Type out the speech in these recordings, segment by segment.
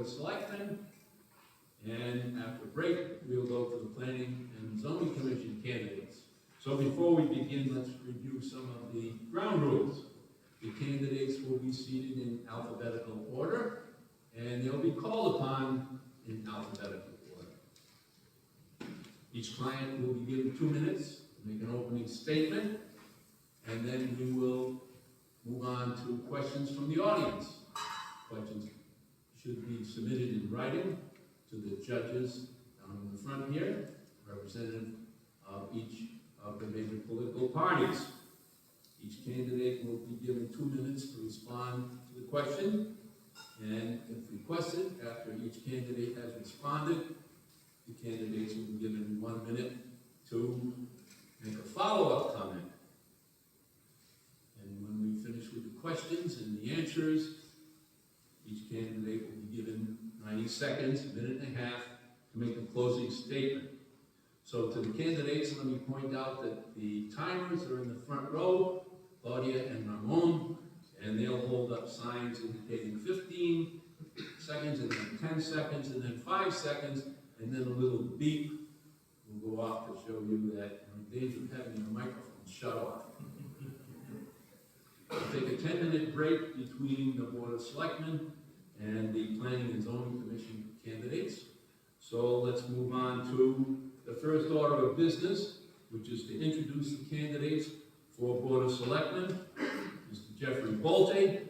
of Selectmen. And after break, we'll go to the Planning and Zoning Commission candidates. So before we begin, let's review some of the ground rules. The candidates will be seated in alphabetical order, and they'll be called upon in alphabetical order. Each client will be given 2 minutes to make an opening statement, and then we will move on to questions from the audience. Questions should be submitted in writing to the judges down in the front here, representative of each of the major political parties. Each candidate will be given 2 minutes to respond to the question, and if requested, after each candidate has responded, the candidates will be given 1 minute to make a follow-up comment. And when we finish with the questions and the answers, each candidate will be given 90 seconds, a minute and a half, to make a closing statement. So to the candidates, let me point out that the timers are in the front row, Claudia and Ramon, and they'll hold up signs indicating 15 seconds, and then 10 seconds, and then 5 seconds, and then a little beep will go off to show you that you're in danger of having your microphone shut off. We'll take a 10-minute break between the Board of Selectmen and the Planning and Zoning Commission candidates. So let's move on to the first order of business, which is to introduce the candidates for Board of Selectmen. Mr. Jeffrey Bolte.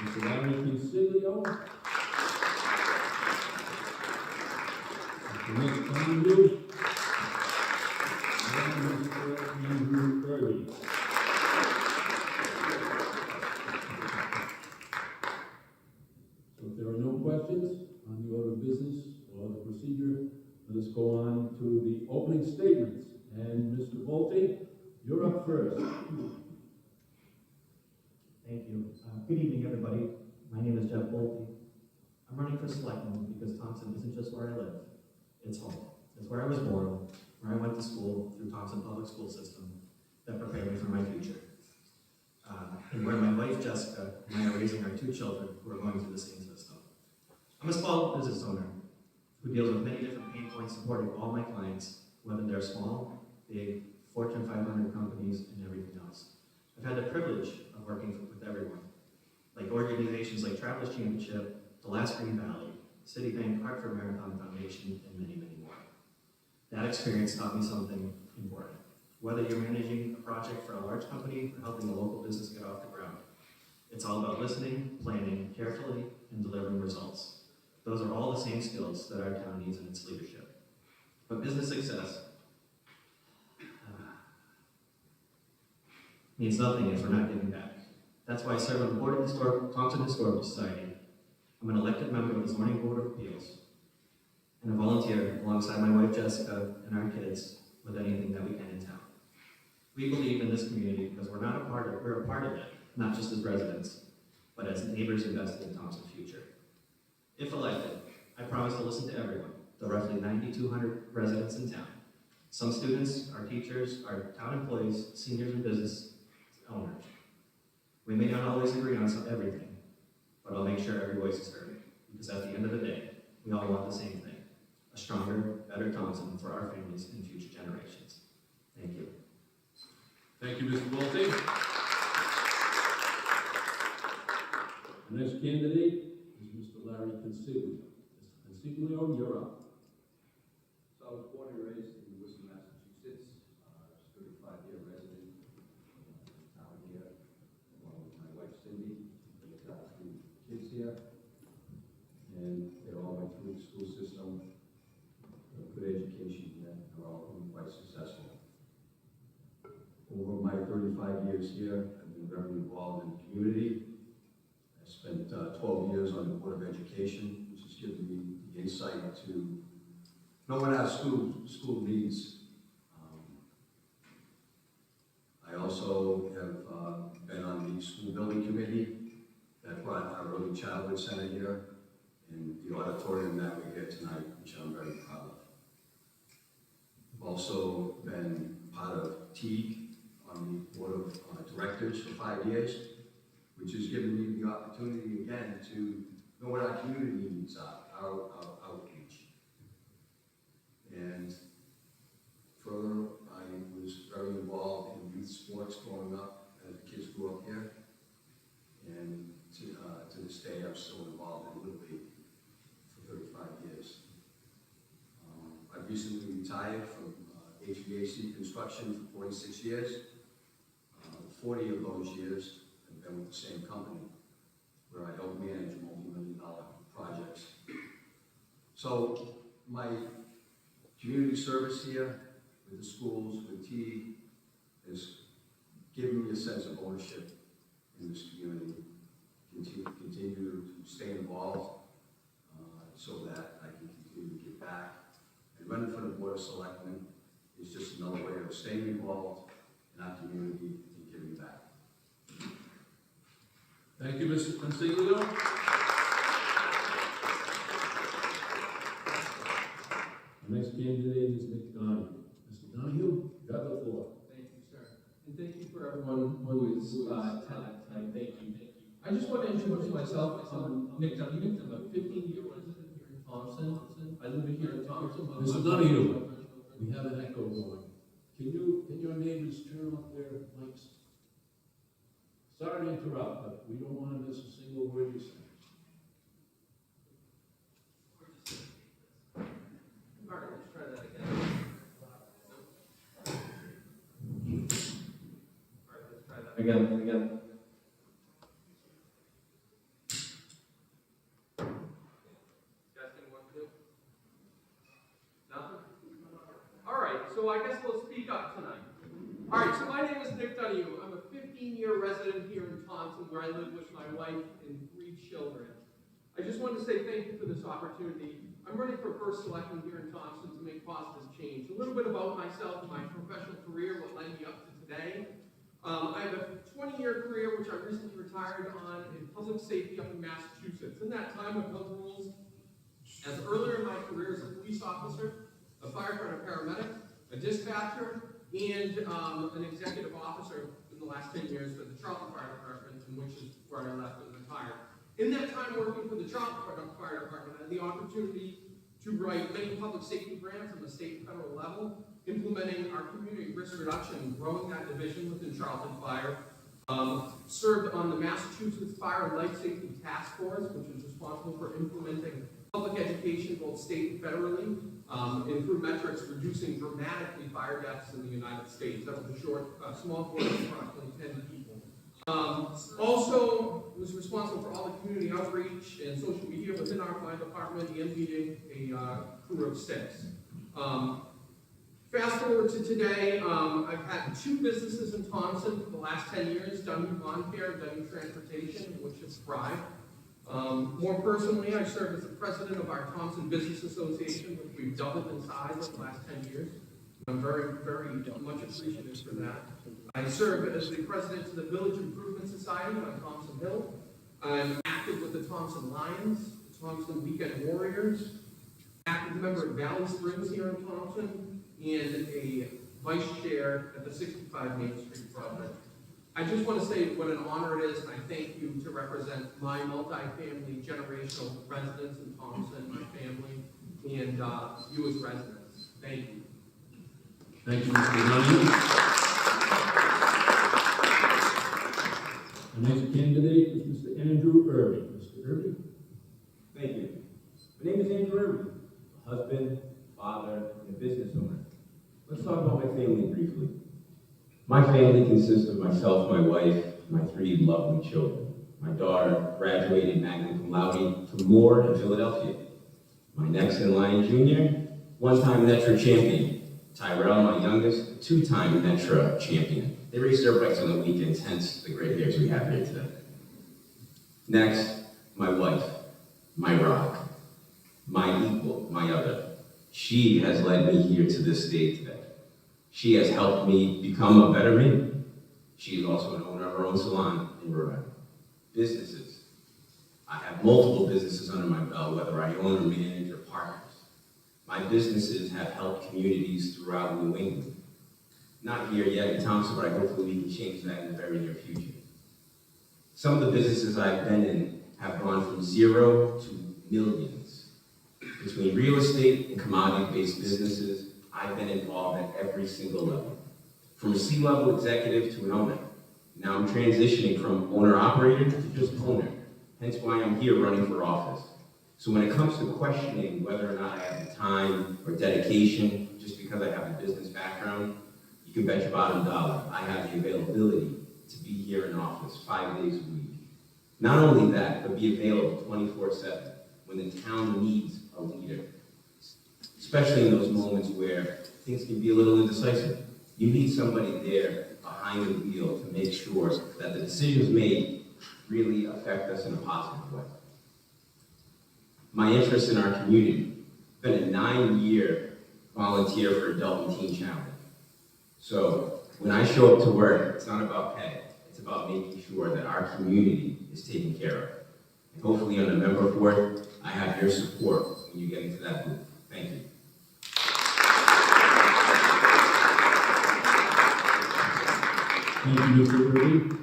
Mr. Larry Consiglio. Mr. Nick Condu. And Mr. Andrew Kirby. So if there are no questions on the order of business or the procedure, let us go on to the opening statements. And Mr. Bolte, you're up first. Thank you. Good evening, everybody. My name is Jeff Bolte. I'm running for selectman because Thompson isn't just where I live, it's home. It's where I was born, where I went to school through Thompson Public School System that prepared me for my future. And where my wife, Jessica, and I are raising our 2 children who are going through the same system. I'm a small business owner who deals with many different pain points supporting all my clients, whether they're small, big, Fortune 500 companies, and everything else. I've had the privilege of working with everyone, like organizations like Travelers Championship, the Last Green Valley, Citibank, Hartford Marathon Foundation, and many, many more. That experience taught me something important. Whether you're managing a project for a large company or helping a local business get off the ground, it's all about listening, planning carefully, and delivering results. Those are all the same skills that our town needs in its leadership. But business success means nothing if we're not giving back. That's why I serve on the board of the Thompson Historical Society. I'm an elected member of the Zoning Board of Appeals, and I volunteer alongside my wife Jessica and our kids with anything that we can in town. We believe in this community because we're a part of it, not just as residents, but as neighbors invested in Thompson's future. If elected, I promise to listen to everyone, the roughly 9,200 residents in town. Some students, our teachers, our town employees, seniors, and business owners. We may not always agree on everything, but I'll make sure every voice is heard, because at the end of the day, we all want the same thing, a stronger, better Thompson for our families and future generations. Thank you. Thank you, Mr. Bolte. The next candidate is Mr. Larry Consiglio. Mr. Consiglio, you're up. So I was born and raised in Worcester, Massachusetts. 35-year resident town here, along with my wife Cindy. We've got 3 kids here, and they all went through the school system, a good education here, and they're all been quite successful. Over my 35 years here, I've been very involved in the community. I spent 12 years on the Board of Education, which has given me the insight to know what our school needs. I also have been on the school building committee that brought our early childhood center here and the auditorium that we're here tonight, which I'm very proud of. I've also been part of TEAG on Board of Directors for 5 years, which has given me the opportunity again to know what our community needs are, our outreach. And further, I was very involved in youth sports growing up as the kids grew up here. And to this day, I'm still involved in Little League for 35 years. I recently retired from HVAC construction for 46 years. 40 of those years have been with the same company, where I help manage multi-million-dollar projects. So my community service here with the schools, with T, has given me a sense of ownership in this community. Continue to stay involved so that I can continue to give back. And running for the Board of Selectmen is just another way of staying involved in our community and giving back. Thank you, Mr. Consiglio. The next candidate is Nick Donahue. Mr. Donahue, you have the floor. Thank you, sir. And thank you for everyone who is tonight. Thank you. I just want to introduce myself. I'm Nick Donahue. I'm a 15-year resident here in Thompson. I live here in Thompson. Mr. Donahue, we have an echo going. Can your neighbors turn off their mics? Sorry to interrupt, but we don't want to miss a single word you say. All right, let's try that again. All right, let's try that again. So I guess we'll speak up tonight. All right, so my name is Nick Donahue. I'm a 15-year resident here in Thompson, where I live with my wife and 3 children. I just wanted to say thank you for this opportunity. I'm running for first selectman here in Thompson to make positive change. A little bit about myself and my professional career, what led me up to today. I have a 20-year career, which I recently retired on in public safety up in Massachusetts. In that time, I've held roles as earlier in my career as a police officer, a firefighter paramedic, a dispatcher, and an executive officer in the last 10 years for the Charlton Fire Department, in which is where I left and retired. In that time working for the Charlton Fire Department, I had the opportunity to write many public safety grants on the state and federal level, implementing our community risk reduction and growing that division within Charlton Fire. Served on the Massachusetts Fire and Life Safety Task Force, which is responsible for implementing public education both state and federally, and through metrics reducing dramatically fire deaths in the United States. That was a small group of approximately 10 people. Also was responsible for all the community outreach and social media within our fire department and leading a crew of 6. Fast forward to today, I've had 2 businesses in Thompson for the last 10 years, Donahue Lawn Care and Donahue Transportation, which has thrived. More personally, I serve as the president of our Thompson Business Association, which we've doubled in size over the last 10 years. I'm very, very much appreciative for that. I serve as the president of the Village Improvement Society on Thompson Hill. I'm active with the Thompson Lions, the Thompson Weekend Warriors, active member of Valley Springs here in Thompson, and a vice chair at the 65 Main Street Project. I just want to say what an honor it is, and I thank you to represent my multi-family generational residents in Thompson, my family, and you as residents. Thank you. Thank you, Mr. Donahue. The next candidate is Mr. Andrew Irving. Mr. Irving? Thank you. My name is Andrew Irving, a husband, father, and a business owner. Let's talk about my family briefly. My family consists of myself, my wife, my 3 lovely children. My daughter graduated magna cum laude from Moore in Philadelphia. My next in line junior, 1-time Netra champion. Tyrell, my youngest, a 2-time Netra champion. They race their bikes on the weekends, hence the great hairs we have here today. Next, my wife, my rock, my equal, my other. She has led me here to this day today. She has helped me become a better me. She is also an owner of her own salon in Rhode Island. Businesses. I have multiple businesses under my belt, whether I own or manage or partners. My businesses have helped communities throughout New England. not here yet in Thompson, but hopefully we can change that in the very near future. Some of the businesses I've been in have gone from 0 to millions. Between real estate and commodity-based businesses, I've been involved at every single level. From a C-level executive to an owner. Now I'm transitioning from owner-operator to just owner, hence why I'm here running for office. So when it comes to questioning whether or not I have the time or dedication, just because I have a business background, you can bet your bottom dollar I have the availability to be here in office 5 days a week. Not only that, but be available 24/7 when the town needs a leader, especially in those moments where things can be a little indecisive. You need somebody there behind the wheel to make sure that the decisions made really affect us in a positive way. My interest in our community, I've been a 9-year volunteer for Adult and Teen Challenge. So when I show up to work, it's not about pay, it's about making sure that our community is taken care of. And hopefully on November 4th, I have your support when you get into that booth. Thank you. Thank you, Mr. Irby.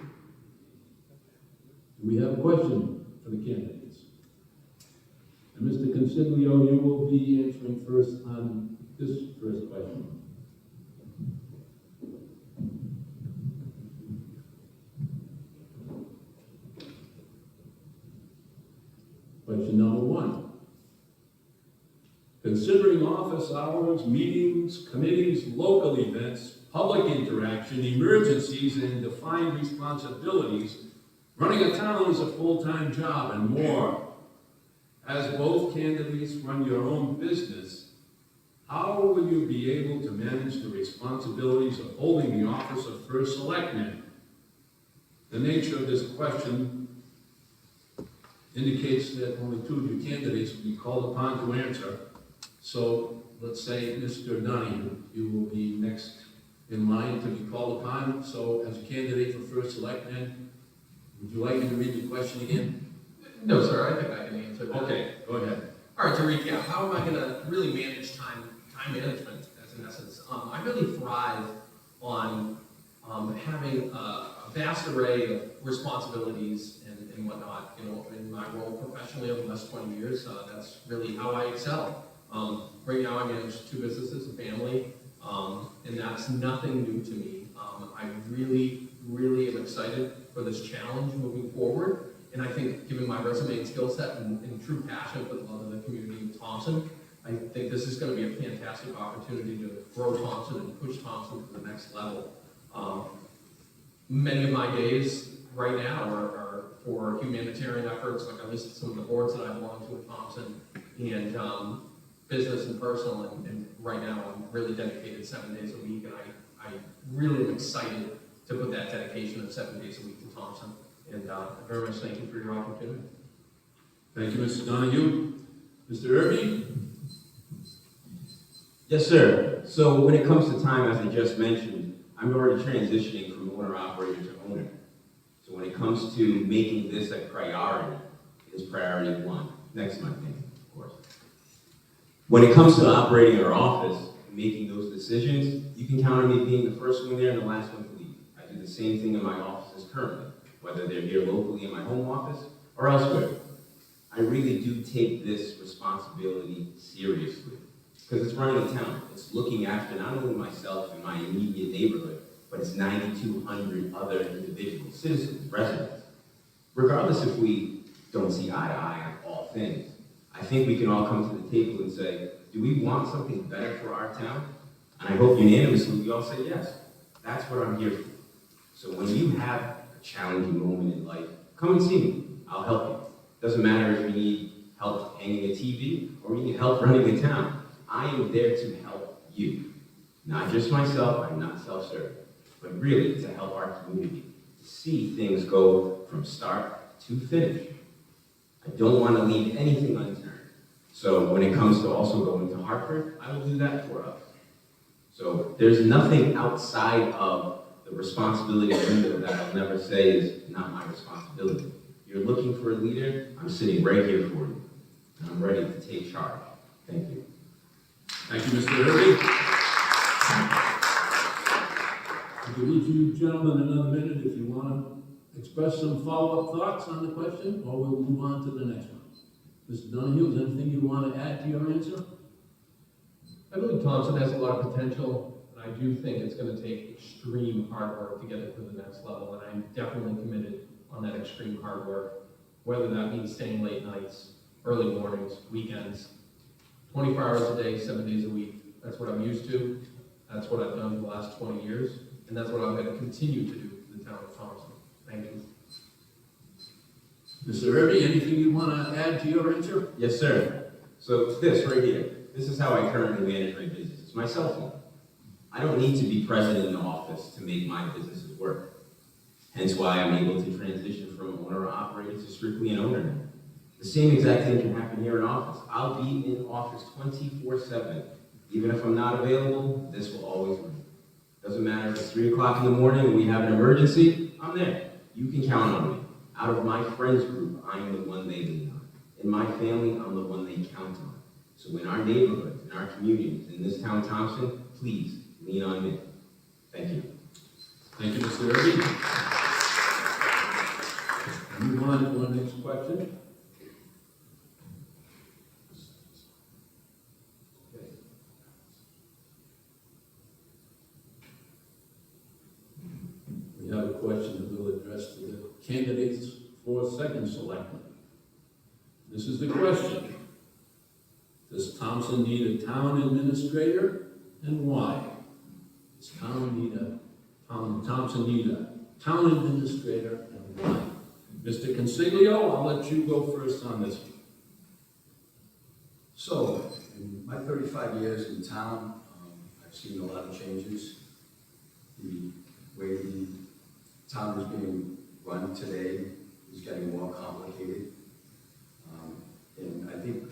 Do we have a question for the candidates? And Mr. Consiglio, you will be answering first on this first question. Question number 1. Considering office hours, meetings, committees, local events, public interaction, emergencies, and defined responsibilities, running a town is a full-time job and more. As both candidates run your own business, how will you be able to manage the responsibilities of holding the office of First Selectman? The nature of this question indicates that only 2 of you candidates will be called upon to answer. So let's say, Mr. Donahue, you will be next in line to be called upon. So as a candidate for First Selectman, would you like me to read the question again? No, sir, I think I can answer that. Okay, go ahead. All right, to recap, how am I going to really manage time management, as in essence? I really thrive on having a vast array of responsibilities and whatnot. You know, in my role professionally over the last 20 years, that's really how I excel. Right now, I manage 2 businesses, a family, and that's nothing new to me. I really, really am excited for this challenge moving forward. And I think, given my resume and skill set and true passion for the love of the community of Thompson, I think this is going to be a fantastic opportunity to grow Thompson and push Thompson to the next level. Many of my days right now are for humanitarian efforts, like I listed some of the boards that I belong to at Thompson, and business and personal, and right now I'm really dedicated 7 days a week, and I really am excited to put that dedication of 7 days a week to Thompson. And very much thank you for your opportunity. Thank you, Mr. Donahue. Mr. Irby? Yes, sir. So when it comes to time, as I just mentioned, I'm already transitioning from owner-operator to owner. So when it comes to making this a priority, it is priority 1. Next month, of course. When it comes to operating our office and making those decisions, you can count on me being the first one there and the last one to leave. I do the same thing in my offices currently, whether they're here locally in my home office or elsewhere. I really do take this responsibility seriously because it's running a town. It's looking after not only myself and my immediate neighborhood, but it's 9,200 other individuals, citizens, residents. Regardless if we don't see eye to eye on all things, I think we can all come to the table and say, do we want something better for our town? And I hope unanimously we all say yes. That's what I'm here for. So when you have a challenging moment in life, come and see me. I'll help you. Doesn't matter if you need help hanging a TV or you need help running a town. I am there to help you. Not just myself, I'm not self-serving, but really to help our community, to see things go from start to finish. I don't want to leave anything unturned. So when it comes to also going to Hartford, I will do that for us. So there's nothing outside of the responsibility window that I'll never say is not my responsibility. You're looking for a leader, I'm sitting right here for you. And I'm ready to take charge. Thank you. Thank you, Mr. Irby. gentlemen another minute if you want to express some follow-up thoughts on the question, or we'll move on to the next one. Mr. Donahue, is there anything you want to add to your answer? I believe Thompson has a lot of potential, and I do think it's going to take extreme hard work to get it to the next level, and I'm definitely committed on that extreme hard work, whether that means staying late nights, early mornings, weekends, 24 hours a day, 7 days a week. That's what I'm used to. That's what I've done for the last 20 years, and that's what I'm going to continue to do for the town of Thompson. Thank you. Mr. Irby, anything you want to add to your answer? Yes, sir. So this right here, this is how I currently manage my business. It's my cell phone. I don't need to be present in the office to make my businesses work. Hence why I'm able to transition from owner-operator to strictly an owner now. The same exact thing can happen here in office. I'll be in office 24/7. Even if I'm not available, this will always ring. Doesn't matter if it's 3 o'clock in the morning and we have an emergency, I'm there. You can count on me. Out of my friends group, I am the one they lean on. In my family, I'm the one they count on. So in our neighborhoods, in our communities, in this town, Thompson, please lean on me. Thank you. Thank you, Mr. Irby. Move on to our next question. We have a question that we'll address to the candidates for second selectman. This is the question. Does Thompson need a town administrator, and why? Does Thompson need a town administrator, and why? Mr. Consiglio, I'll let you go first on this one. So, in my 35 years in town, I've seen a lot of changes. The way the town is being run today is getting more complicated. And I think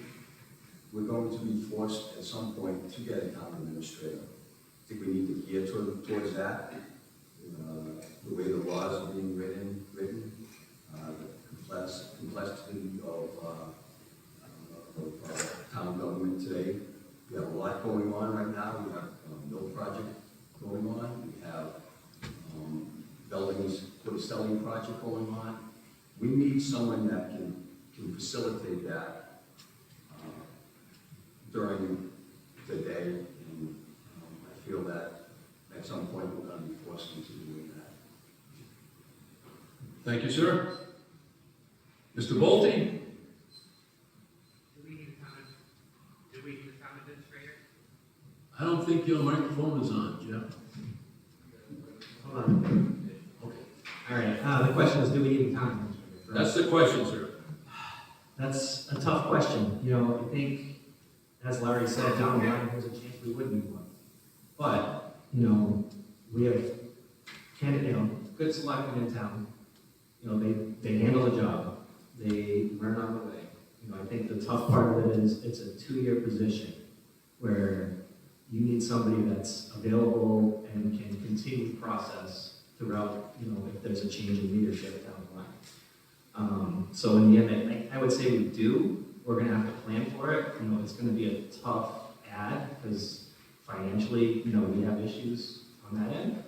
we're going to be forced at some point to get a town administrator. I think we need to gear towards that. The way the laws are being written, the complexity of town government today. We have a lot going on right now. We have no project going on. We have buildings for the selling project going on. We need someone that can facilitate that during the day, and I feel that at some point we're going to be forced into doing that. Thank you, sir. Mr. Bolte? Do we need a town administrator? I don't think your microphone is on, Jeff. Hold on. Okay. All right, the question is, do we need a town administrator? That's the question, sir. That's a tough question. You know, I think, as Larry said, down the line, there's a chance we would need one. But, you know, we have good selectmen in town. You know, they handle the job. They learn on the way. You know, I think the tough part of it is it's a 2-year position where you need somebody that's available and can continue the process throughout, you know, if there's a change in leadership down the line. So in the end, I would say we do. We're going to have to plan for it. You know, it's going to be a tough ad because financially, you know, we have issues on that end.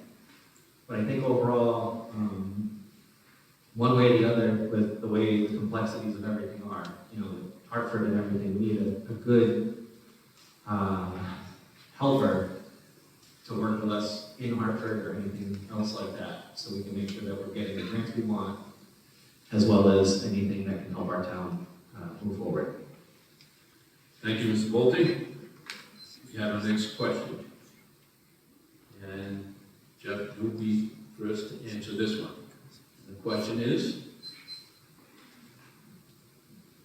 But I think overall, one way or the other, with the way the complexities of everything are, you know, Hartford and everything, we need a good helper to work with us in Hartford or anything else like that, so we can make sure that we're getting the grants we want, as well as anything that can help our town move forward. Thank you, Mr. Bolte. We have our next question. And Jeff, you'll be first to answer this one. The question is,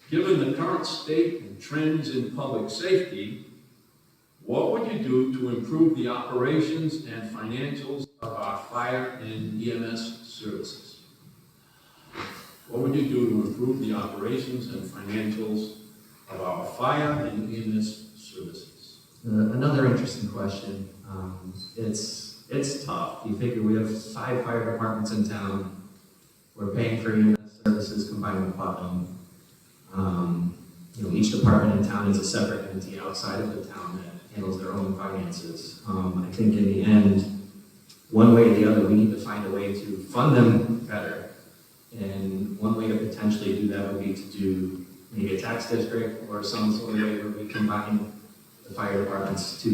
given the current state and trends in public safety, what would you do to improve the operations and financials of our fire and EMS services? What would you do to improve the operations and financials of our fire and EMS services? Another interesting question. It's tough. You figure we have 5 fire departments in town. We're paying for EMS services combined with Putnam. You know, each department in town is a separate entity outside of the town that handles their own finances. I think in the end, one way or the other, we need to find a way to fund them better. And one way to potentially do that would be to do maybe a tax district or some sort of way where we combine the fire departments to,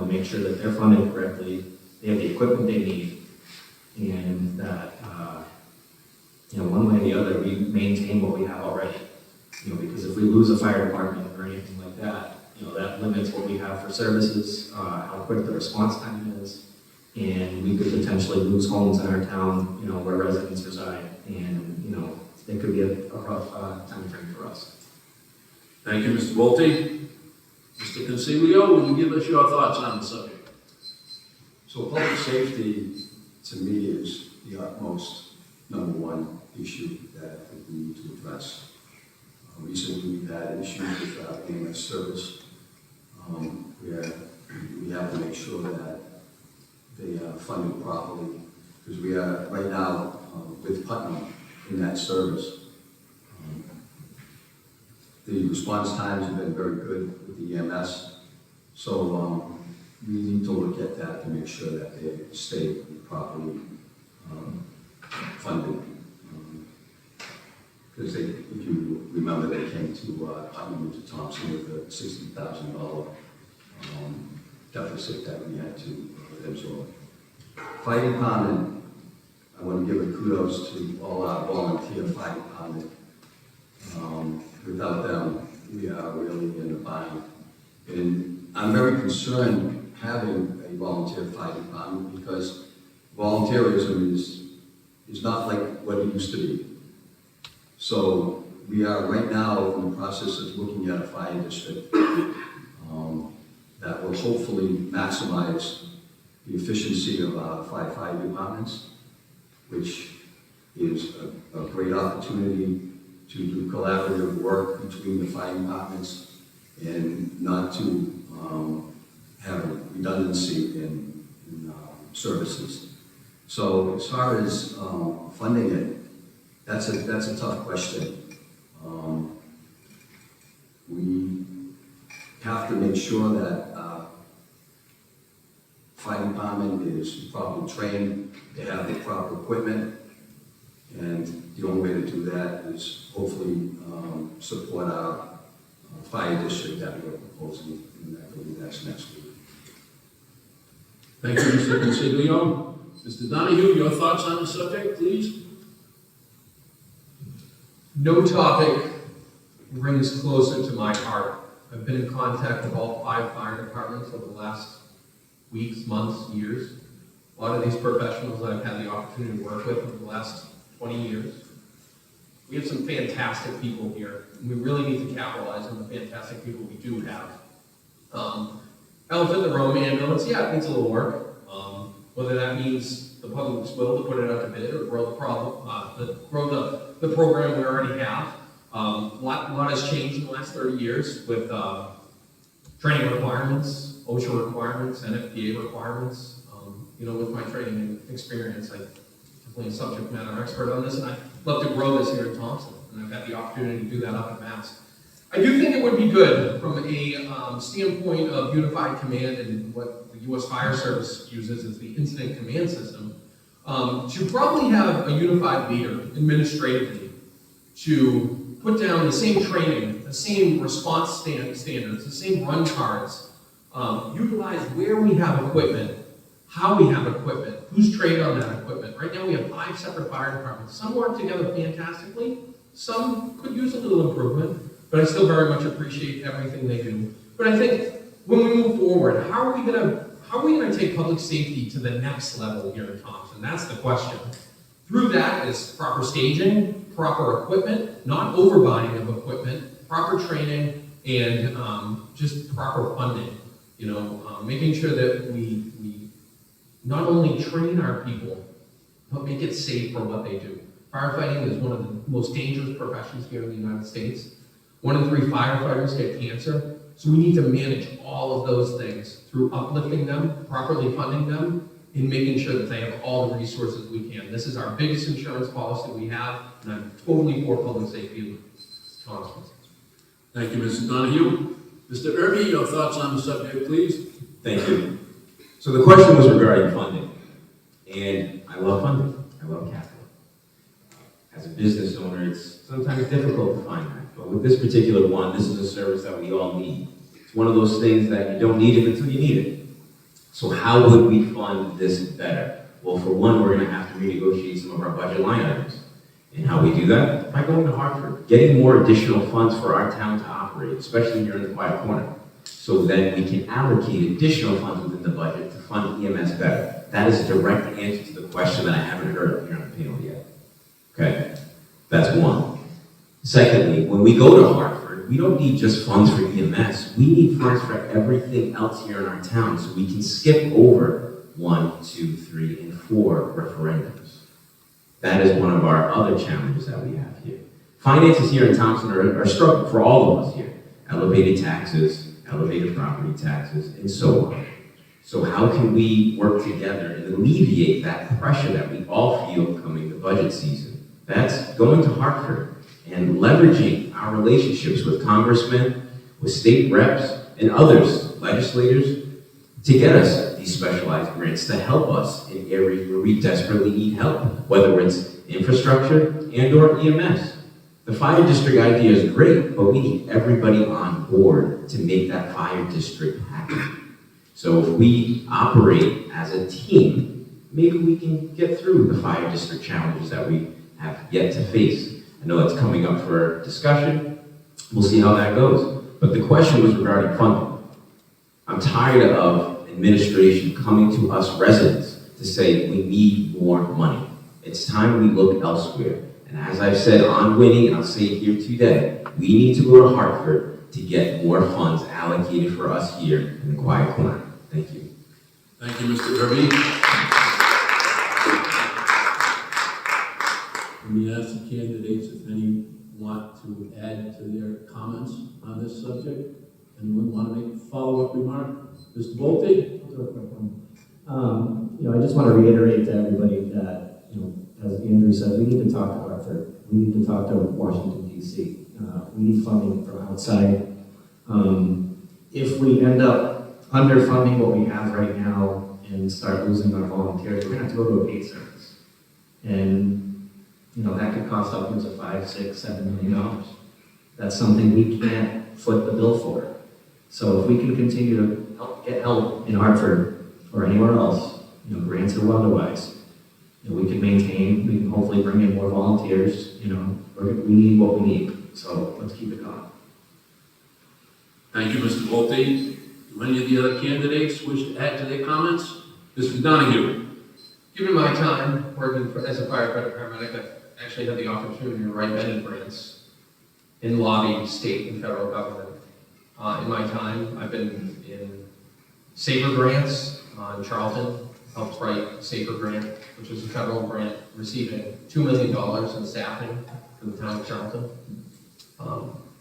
make sure that they're funded correctly, they have the equipment they need, and that, one way or the other, we maintain what we have already. Because if we lose a fire department or anything like that, that limits what we have for services, how quick the response time is, and we could potentially lose homes in our town, where residents reside, and, it could be a rough time frame for us. Thank you, Mr. Bolte. Mr. Consiglio, will you give us your thoughts on the subject? So public safety, to me, is the utmost number one issue that I think we need to address. Recently, we've had issues with EMS service, where we have to make sure that they are funded properly, because we are right now with Putnam in that service. The response times have been very good with the EMS, so we need to look at that to make sure that they stay properly funded. Because if you remember, they came to Putnam to Thompson with a $60,000 deficit that we had to absorb. Fire department, I want to give a kudos to all our volunteer fire department. Without them, we are really in a bind. And I'm very concerned having a volunteer fire department because volunteerism is not like what it used to be. So we are right now in the process of looking at a fire district that will hopefully maximize the efficiency of our fire departments, which is a great opportunity to do collaborative work between the fire departments and not to have a redundancy in services. So as far as funding it, that's a tough question. We have to make sure that fire department is properly trained, they have the proper equipment, and the only way to do that is hopefully support our fire district that we're proposing, and I believe that's next week. Thank you, Mr. Consiglio. Mr. Donahue, your thoughts on the subject, please? No topic rings closer to my heart. I've been in contact with all 5 fire departments over the last weeks, months, years. A lot of these professionals that I've had the opportunity to work with over the last 20 years. We have some fantastic people here, and we really need to capitalize on the fantastic people we do have. Elephant in the room, ambulance, yeah, it needs a little work. Whether that means the public's will to put it out to bid or grow the program we already have. A lot has changed in the last 30 years with training requirements, OSHA requirements, NFPA requirements. With my training and experience, I'm definitely a subject matter expert on this, and I'd love to grow this here in Thompson, and I've had the opportunity to do that up at Mass. I do think it would be good from a standpoint of unified command and what the U.S. Fire Service uses as the incident command system, to probably have a unified leader administratively to put down the same training, the same response standards, the same run cards, utilize where we have equipment, how we have equipment, who's trained on that equipment. Right now we have 5 separate fire departments. Some work together fantastically, some could use a little improvement, but I still very much appreciate everything they do. But I think when we move forward, how are we gonna take public safety to the next level here in Thompson? That's the question. Through that is proper staging, proper equipment, not overbuying of equipment, proper training, and just proper funding. Making sure that we not only train our people, but make it safe for what they do. Firefighting is one of the most dangerous professions here in the United States. 1 in 3 firefighters get cancer, so we need to manage all of those things through uplifting them, properly funding them, and making sure that they have all the resources we can. This is our biggest insurance policy we have, and I'm totally for public safety in Thompson. Thank you, Mr. Donahue. Mr. Irby, your thoughts on the subject, please? Thank you. So the question was regarding funding. And I love funding, I love capital. As a business owner, it's sometimes difficult to find that. But with this particular one, this is a service that we all need. It's one of those things that you don't need it until you need it. So how would we fund this better? Well, for one, we're gonna have to renegotiate some of our budget line items. And how we do that? By going to Hartford, getting more additional funds for our town to operate, especially here in the quiet corner. So then we can allocate additional funds within the budget to fund EMS better. That is a direct answer to the question that I haven't heard here on the panel yet. Okay, that's one. Secondly, when we go to Hartford, we don't need just funds for EMS. We need funds for everything else here in our town so we can skip over 1, 2, 3, and 4 referendums. That is one of our other challenges that we have here. Finances here in Thompson are struggling for all of us here. Elevated taxes, elevated property taxes, and so on. So how can we work together and alleviate that pressure that we all feel coming to budget season? That's going to Hartford and leveraging our relationships with congressmen, with state reps, and others, legislators, to get us these specialized grants to help us in areas where we desperately need help, whether it's infrastructure and or EMS. The fire district idea is great, but we need everybody on board to make that fire district happen. So if we operate as a team, maybe we can get through the fire district challenges that we have yet to face. I know that's coming up for discussion. We'll see how that goes. But the question was regarding funding. I'm tired of administration coming to us residents to say we need more money. It's time we look elsewhere. And as I've said on winning, and I'll say it here today, we need to go to Hartford to get more funds allocated for us here in the quiet corner. Thank you. Thank you, Mr. Irby. Let me ask the candidates if any want to add to their comments on this subject. Anyone want to make a follow-up remark? Mr. Bolte? I'll do a quick one. I just want to reiterate to everybody that, as Andrew said, we need to talk to Hartford. We need to talk to Washington, D.C. We need funding from outside. If we end up underfunding what we have right now and start losing our volunteers, we're going to have to go to a paid service. And, that could cost upwards of $5, $6, $7 million. That's something we can't foot the bill for. So if we can continue to get help in Hartford or anywhere else, grants or otherwise, we can maintain, we can hopefully bring in more volunteers, we need what we need. So let's keep it going. Thank you, Mr. Bolte. Do any of the other candidates wish to add to their comments? Mr. Donahue? Given my time working as a firefighter paramedic, I've actually had the opportunity to write many grants and lobby state and federal government. In my time, I've been in SAFER grants in Charlton, helped write SAFER grant, which is a federal grant receiving $2 million in staffing for the town of Charlton.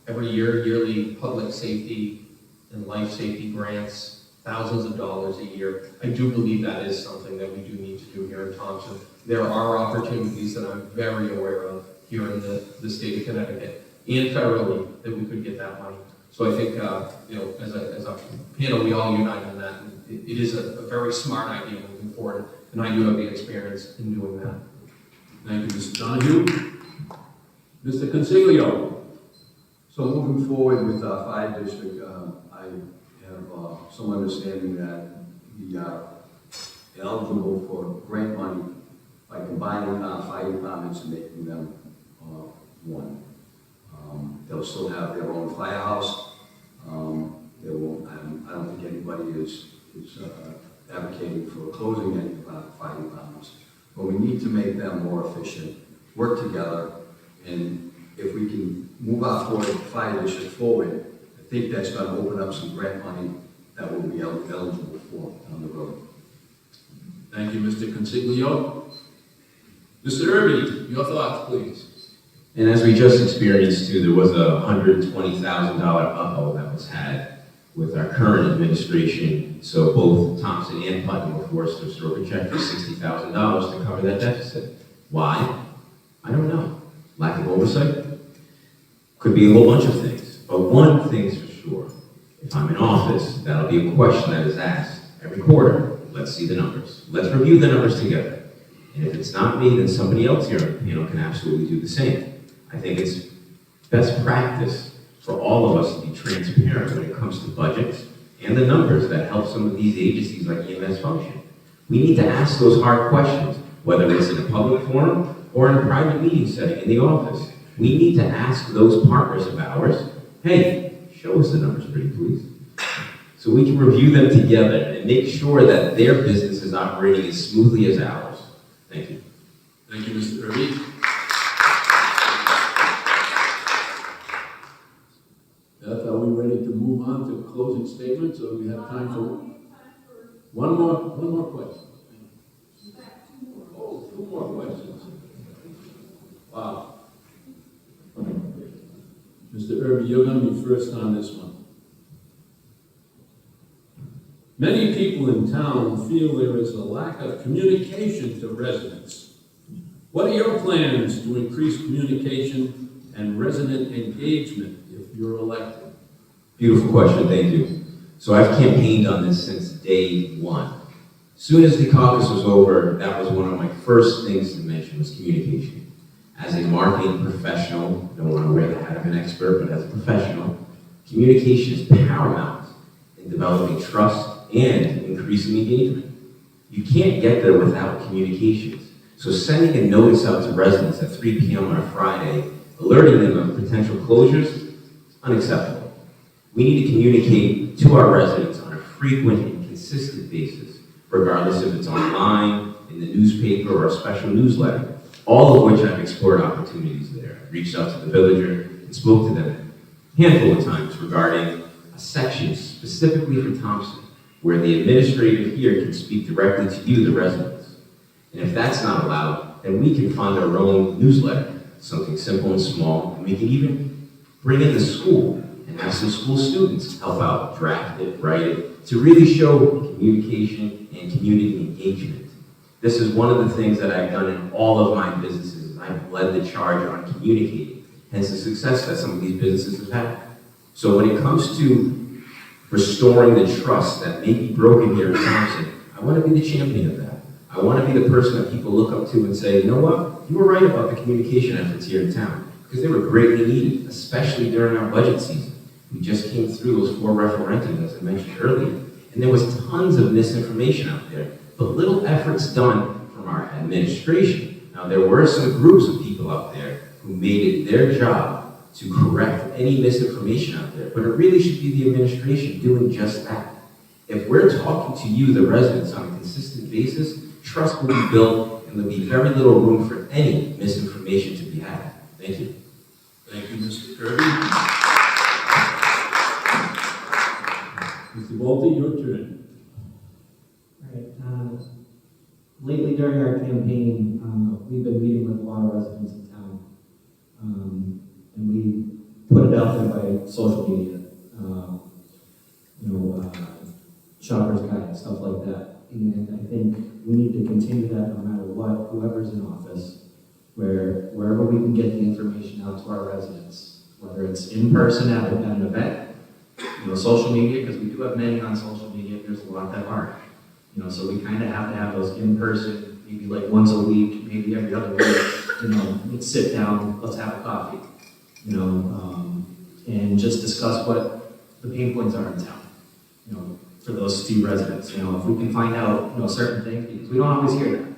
Every year, yearly public safety and life safety grants, thousands of dollars a year. I do believe that is something that we do need to do here in Thompson. There are opportunities that I'm very aware of here in the state of Connecticut and federally that we could get that money. So I think, as a panel, we all unite on that. And it is a very smart idea moving forward, and I do have the experience in doing that. Thank you, Mr. Donahue. Mr. Consiglio? So moving forward with our fire district, I have some understanding that we are eligible for grant money by combining our fire departments and making them one. They'll still have their own firehouse. They won't. I don't think anybody is advocating for closing any fire departments. But we need to make them more efficient, work together, and if we can move our fire district forward, I think that's going to open up some grant money that we'll be eligible for down the road. Thank you, Mr. Consiglio. Mr. Irby, your thoughts, please. And as we just experienced too, there was a $120,000 uh-oh that was had with our current administration. So both Thompson and Putnam were forced to stroke a check for $60,000 to cover that deficit. Why? I don't know. Lack of oversight? Could be a whole bunch of things. But one thing's for sure. If I'm in office, that'll be a question that is asked every quarter. Let's see the numbers. Let's review the numbers together. And if it's not me, then somebody else here on the panel can absolutely do the same. I think it's best practice for all of us to be transparent when it comes to budgets and the numbers that help some of these agencies like EMS function. We need to ask those hard questions, whether it's in a public forum or in a private meeting setting in the office. We need to ask those partners of ours, hey, show us the numbers, pretty please. So we can review them together and make sure that their business is operating as smoothly as ours. Thank you. Thank you, Mr. Irby. Beth, are we ready to move on to closing statements, or do we have time for one more question? Oh, two more questions. Wow. Mr. Irby, you're going to be first on this one. Many people in town feel there is a lack of communication to residents. What are your plans to increase communication and resident engagement if you're elected? Beautiful question, thank you. So I've campaigned on this since day one. Soon as the caucus was over, that was one of my first things to mention was communication. As a marketing professional, I don't want to wear the hat of an expert, but as a professional, communication is paramount in developing trust and increasing engagement. You can't get there without communications. So sending a notice out to residents at 3 p.m. on a Friday, alerting them of potential closures, is unacceptable. We need to communicate to our residents on a frequent and consistent basis, regardless if it's online, in the newspaper, or a special newsletter, all of which I've explored opportunities there. I reached out to the villager and spoke to them a handful of times regarding a section specifically for Thompson, where the administrator here can speak directly to you, the residents. And if that's not allowed, then we can fund our own newsletter, something simple and small, and we can even bring in the school and have some school students help out, draft it, write it, to really show communication and community engagement. This is one of the things that I've done in all of my businesses. I've led the charge on communicating, hence the success that some of these businesses have had. So when it comes to restoring the trust that may be broken here in Thompson, I want to be the champion of that. I want to be the person that people look up to and say, you know what, you were right about the communication efforts here in town, because they were greatly needed, especially during our budget season. We just came through those 4 referendums, as I mentioned earlier, and there was tons of misinformation out there, but little efforts done from our administration. Now, there were some groups of people out there who made it their job to correct any misinformation out there, but it really should be the administration doing just that. If we're talking to you, the residents, on a consistent basis, trust will be built, and there'll be very little room for any misinformation to be had. Thank you. Thank you, Mr. Kirby. Mr. Bolte, your turn. All right. Lately during our campaign, we've been meeting with a lot of residents in town. And we put it out there by social media, shopper's guide, stuff like that. And I think we need to continue that no matter what, whoever's in office, wherever we can get the information out to our residents, whether it's in person at an event, social media, because we do have many on social media, there's a lot that aren't. So we kind of have to have those in person, maybe like once a week, maybe every other week, let's sit down, let's have a coffee, and just discuss what the pain points are in town, for those few residents. If we can find out, certain things, because we don't always hear that.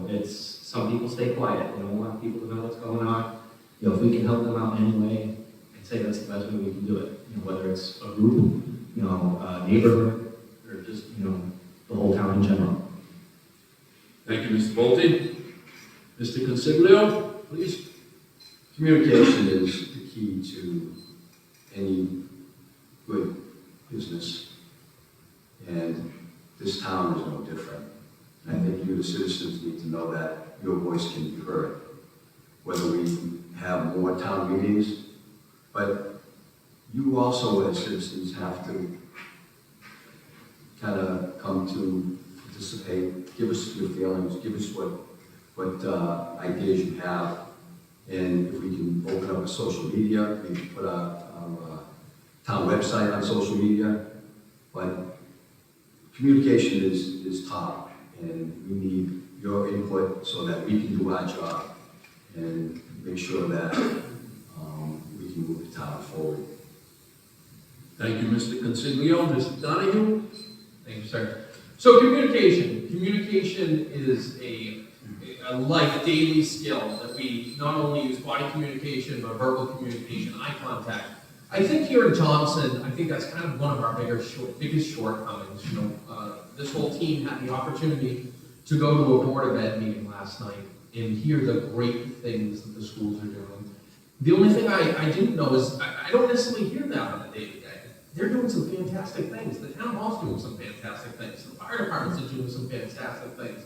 It's, some people stay quiet, they don't want people to know what's going on. If we can help them out in any way, I'd say that's the best way we can do it. Whether it's a group, a neighborhood, or just, the whole town in general. Thank you, Mr. Bolte. Mr. Consiglio, please. Communication is the key to any good business, and this town is no different. I think you, the citizens, need to know that your voice can be heard, whether we have more town meetings, but you also, as citizens, have to kind of come to participate, give us your feelings, give us what ideas you have, and if we can open up a social media, we can put our town website on social media, but communication is top, and we need your input so that we can do our job and make sure that we can move the town forward. Thank you, Mr. Consiglio. Mr. Donahue? Thank you, sir. So communication. Communication is a life daily skill that we not only use body communication, but verbal communication, eye contact. I think here in Thompson, I think that's kind of one of our biggest shortcomings. You know, this whole team had the opportunity to go to a Board of Ed meeting last night and hear the great things that the schools are doing. The only thing I didn't know is I don't necessarily hear that on a day-to-day. They're doing some fantastic things. The town hall's doing some fantastic things. The fire departments are doing some fantastic things.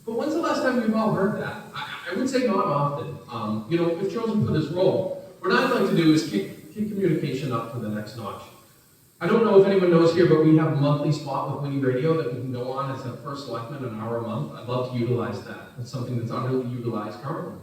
But when's the last time you've all heard that? I would say not often. You know, if chosen for this role, what I'd like to do is kick communication up to the next notch. I don't know if anyone knows here, but we have a monthly spot with Winnie Radio that we can go on as a first selectman an hour a month. I'd love to utilize that. It's something that's underutilized currently.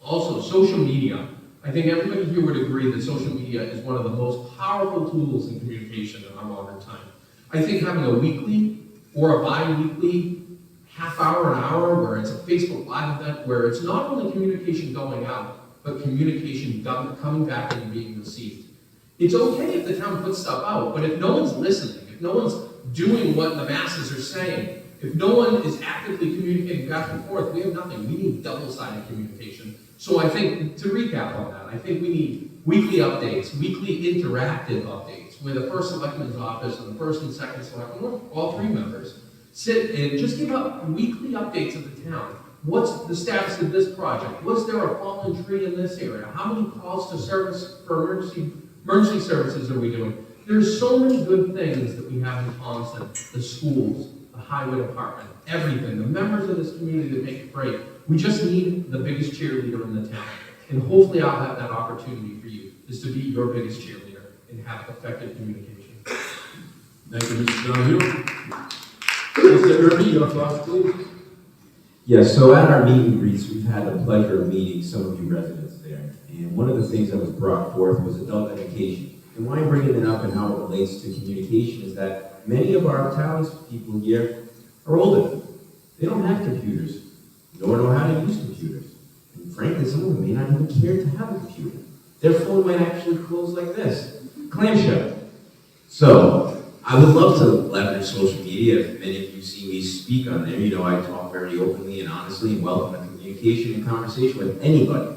Also, social media. I think everybody here would agree that social media is one of the most powerful tools in communication in our modern time. I think having a weekly or a bi-weekly half hour, an hour, where it's a Facebook Live event, where it's not only communication going out, but communication coming back and being received. It's okay if the town puts stuff out, but if no one's listening, if no one's doing what the masses are saying, if no one is actively communicating back and forth, we have nothing. We need double-sided communication. So I think, to recap on that, I think we need weekly updates, weekly interactive updates, where the first selectman's office and the first and second selectman, all three members, sit and just give up weekly updates of the town. What's the status of this project? Was there a fallen tree in this area? How many calls to service for emergency services are we doing? There's so many good things that we have in Thompson, the schools, the highway department, everything, the members of this community that make it great. We just need the biggest cheerleader in the town. And hopefully I'll have that opportunity for you, is to be your biggest cheerleader and have effective communication. Thank you, Mr. Donahue. Mr. Irby, your thoughts, please? Yes, so at our meet and greets, we've had the pleasure of meeting some of you residents there. And one of the things that was brought forth was adult education. And why I'm bringing it up and how it relates to communication is that many of our townspeople here are older. They don't have computers, nor know how to use computers. And frankly, some of them may not even care to have a computer. Their phone might actually close like this, clamshell. So, I would love to leverage social media. If many of you see me speak on there, you know I talk very openly and honestly and welcome a communication and conversation with anybody.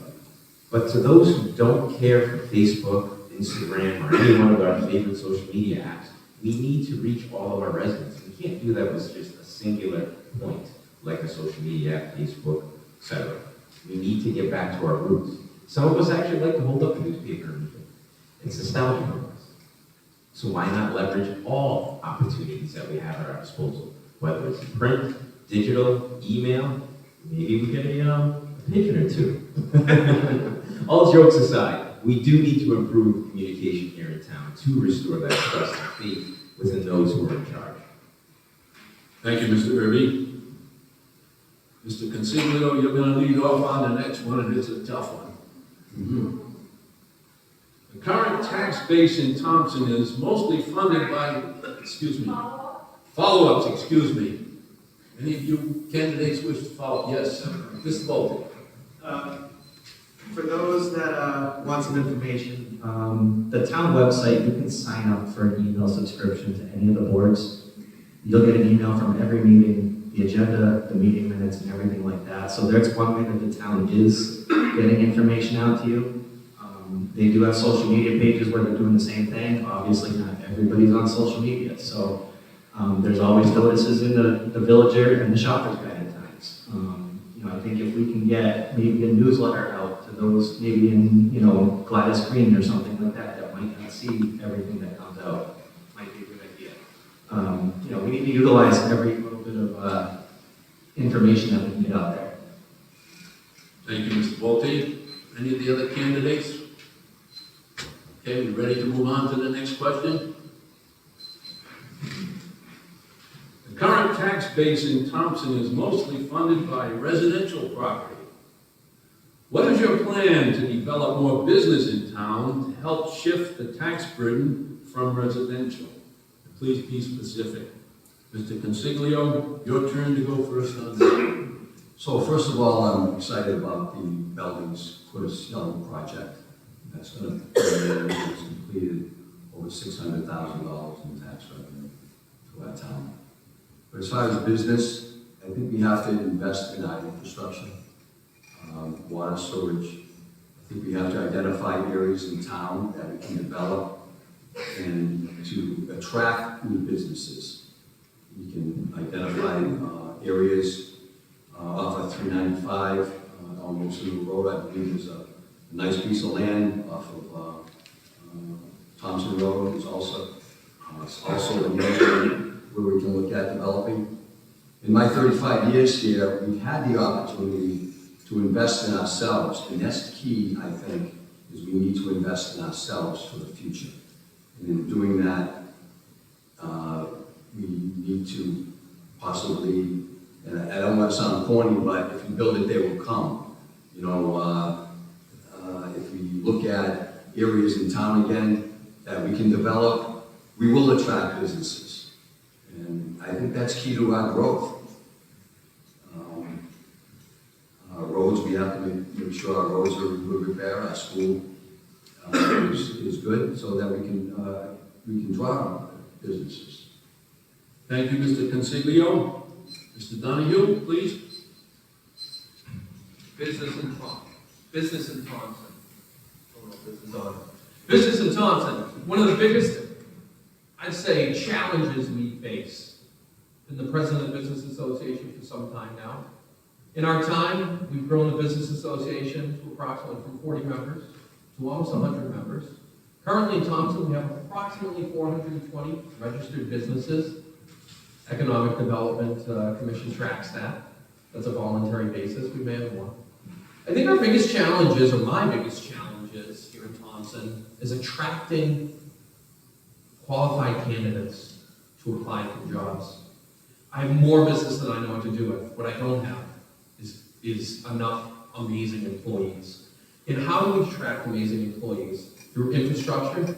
But to those who don't care for Facebook, Instagram, or any one of our favorite social media apps, we need to reach all of our residents. We can't do that with just a singular point, like a social media app, Facebook, etc. We need to get back to our roots. Some of us actually like to hold up the newspaper and read it. It's nostalgia for us. So why not leverage all opportunities that we have at our disposal, whether it's print, digital, email, maybe we get a pigeon or two. All jokes aside, we do need to improve communication here in town to restore that trust and faith within those who are in charge. Thank you, Mr. Irby. Mr. Consiglio, you're going to lead off on the next one, and it's a tough one. The current tax base in Thompson is mostly funded by, follow-ups, Any of you candidates wish to follow up? Yes, Mr. Bolton. For those that want some information, the town website, you can sign up for an email subscription to any of the boards. You'll get an email from every meeting, the agenda, the meeting minutes, and everything like that. So that's one way that the town is getting information out to you. They do have social media pages where they're doing the same thing. Obviously, not everybody's on social media. So there's always notices in the Villager and the Shopper's Guide at times. I think if we can get maybe a newsletter out to those, maybe in, Gladys Green or something like that, that might not see everything that comes out, might be a good idea. We need to utilize every little bit of information that we can get out there. Thank you, Mr. Bolte. Any of the other candidates? Okay, we ready to move on to the next question? The current tax base in Thompson is mostly funded by residential property. What is your plan to develop more business in town to help shift the tax burden from residential? Please be specific. Mr. Consiglio, your turn to go first on that. So first of all, I'm excited about the Belding's Curtis Young project. That's going to be completed over $600,000 in tax revenue to our town. But as far as business, I think we have to invest in our infrastructure, water storage. I think we have to identify areas in town that we can develop and to attract new businesses. We can identify areas off of 395, almost in the road. I believe there's a nice piece of land off of Thompson Road. It's also an area where we can look at developing. In my 35 years here, we've had the opportunity to invest in ourselves, and that's the key, I think, is we need to invest in ourselves for the future. And in doing that, we need to possibly, and I don't want to sound corny, but if you build it, they will come. You know, if we look at areas in town again that we can develop, we will attract businesses. And I think that's key to our growth. Roads, we have to make sure our roads are in good repair, our school is good, so that we can draw businesses. Thank you, Mr. Consiglio. Mr. Donahue, please. Business in Thompson. Business in Thompson. One of the biggest, I'd say, challenges we face. Been the president of the Business Association for some time now. In our time, we've grown the Business Association to approximately from 40 members to almost 100 members. Currently in Thompson, we have approximately 420 registered businesses. Economic Development Commission tracks that. That's a voluntary basis. We may have more. I think our biggest challenges, or my biggest challenges here in Thompson, is attracting qualified candidates to apply for jobs. I have more business than I know what to do with. What I don't have is enough amazing employees. And how do we attract amazing employees? Through infrastructure,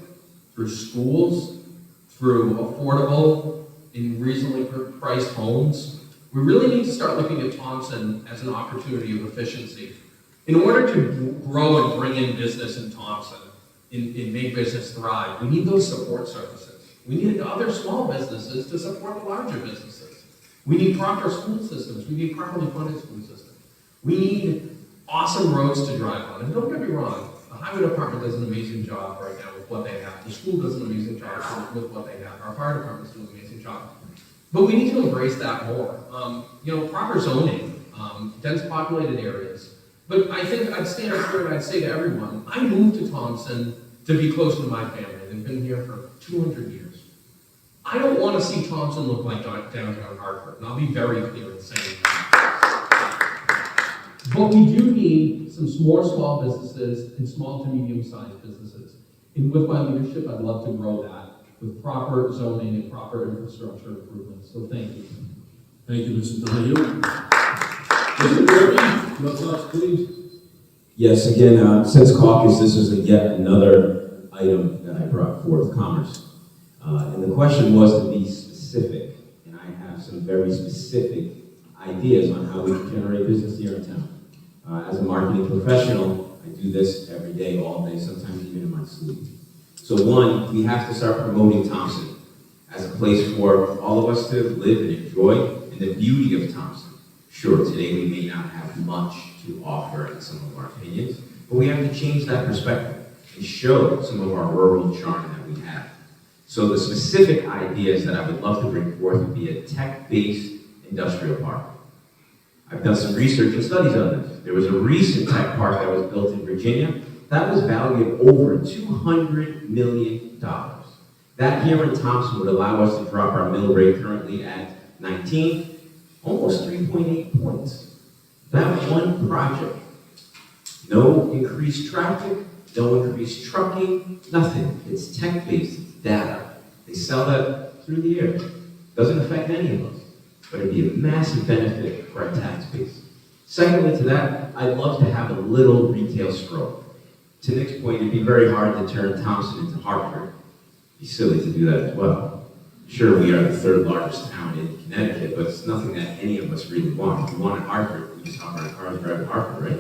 through schools, through affordable and reasonably priced homes. We really need to start looking at Thompson as an opportunity of efficiency. In order to grow and bring in business in Thompson and make business thrive, we need those support services. We need other small businesses to support the larger businesses. We need proper school systems. We need properly funded school systems. We need awesome roads to drive on. And don't get me wrong, the highway department does an amazing job right now with what they have. The school does an amazing job with what they have. Our fire departments do an amazing job. But we need to embrace that more. Proper zoning, dense populated areas. But I think I'd stand up here and I'd say to everyone, I moved to Thompson to be close to my family. They've been here for 200 years. I don't want to see Thompson look like downtown Hartford, and I'll be very clear in saying that. But we do need some more small businesses and small to medium-sized businesses. And with my leadership, I'd love to grow that with proper zoning and proper infrastructure improvements. So thank you. Thank you, Mr. Donahue. Mr. Derby, your thoughts, please. Yes, again, since caucus, this is yet another item that I brought forth, commerce. And the question was to be specific, and I have some very specific ideas on how we can generate business here in town. As a marketing professional, I do this every day, all day, sometimes even in my sleep. So one, we have to start promoting Thompson as a place for all of us to live and enjoy, and the beauty of Thompson. Sure, today we may not have much to offer in some of our opinions, but we have to change that perspective and show some of our rural charm that we have. So the specific ideas that I would love to bring forth would be a tech-based industrial park. I've done some research and studies on this. There was a recent tech park that was built in Virginia that was valued at over $200 million. That here in Thompson would allow us to drop our mill rate currently at 19, almost 3.8 points. That one project, no increased traffic, no increased trucking, nothing. It's tech-based, it's data. They sell that through the air. Doesn't affect any of us, but it'd be a massive benefit for our tax base. Secondly to that, I'd love to have a little retail stroke. To Nick's point, it'd be very hard to turn Thompson into Hartford. It'd be silly to do that as well. Sure, we are the third largest town in Connecticut, but it's nothing that any of us really want. If we want in Hartford, we just hop in our cars and drive to Hartford, right?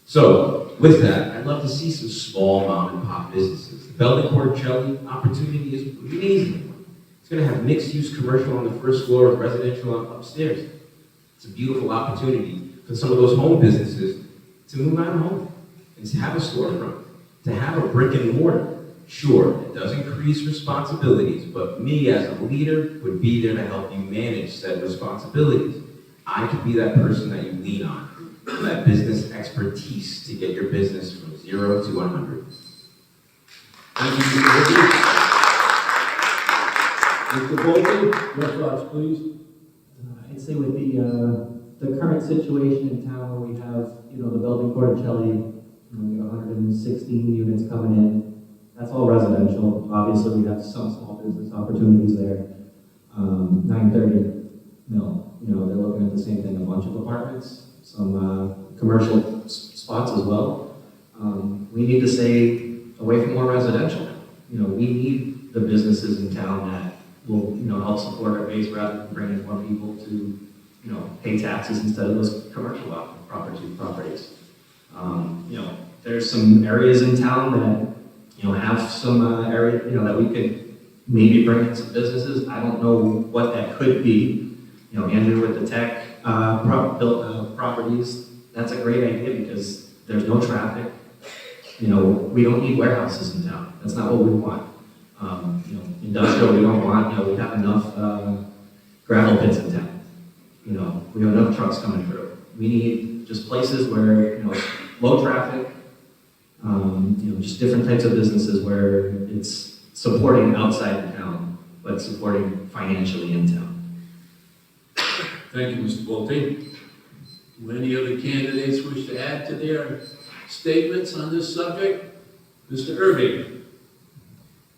So, with that, I'd love to see some small mom and pop businesses. The Belden Cordicelli opportunity is an amazing one. It's going to have mixed-use commercial on the first floor and residential upstairs. It's a beautiful opportunity for some of those home businesses to move out of home and to have a storefront, to have a brick and mortar. Sure, it does increase responsibilities, but me as a leader would be there to help you manage said responsibilities. I could be that person that you lean on, for that business expertise to get your business from 0 to 100. Thank you, Mr. Bolton. Mr. Bolton, your thoughts, please. I'd say with the current situation in town where we have, the building Cordicelli, we have 116 units coming in. That's all residential. Obviously, we have some small business opportunities there. 930 mil. They're looking at the same thing, a bunch of apartments, some commercial spots as well. We need to stay away from more residential. We need the businesses in town that will, help support our base rather than bringing more people to, pay taxes instead of those commercial properties. There's some areas in town that, have some area, that we could maybe bring in some businesses. I don't know what that could be. Andrew with the tech properties, that's a great idea because there's no traffic. We don't need warehouses in town. That's not what we want. Industrial, we don't want. We have enough gravel pits in town. We have enough trucks coming through. We need just places where, low traffic, just different types of businesses where it's supporting outside the town, but supporting financially in town. Thank you, Mr. Bolton. Do any other candidates wish to add to their statements on this subject? Mr. Irving.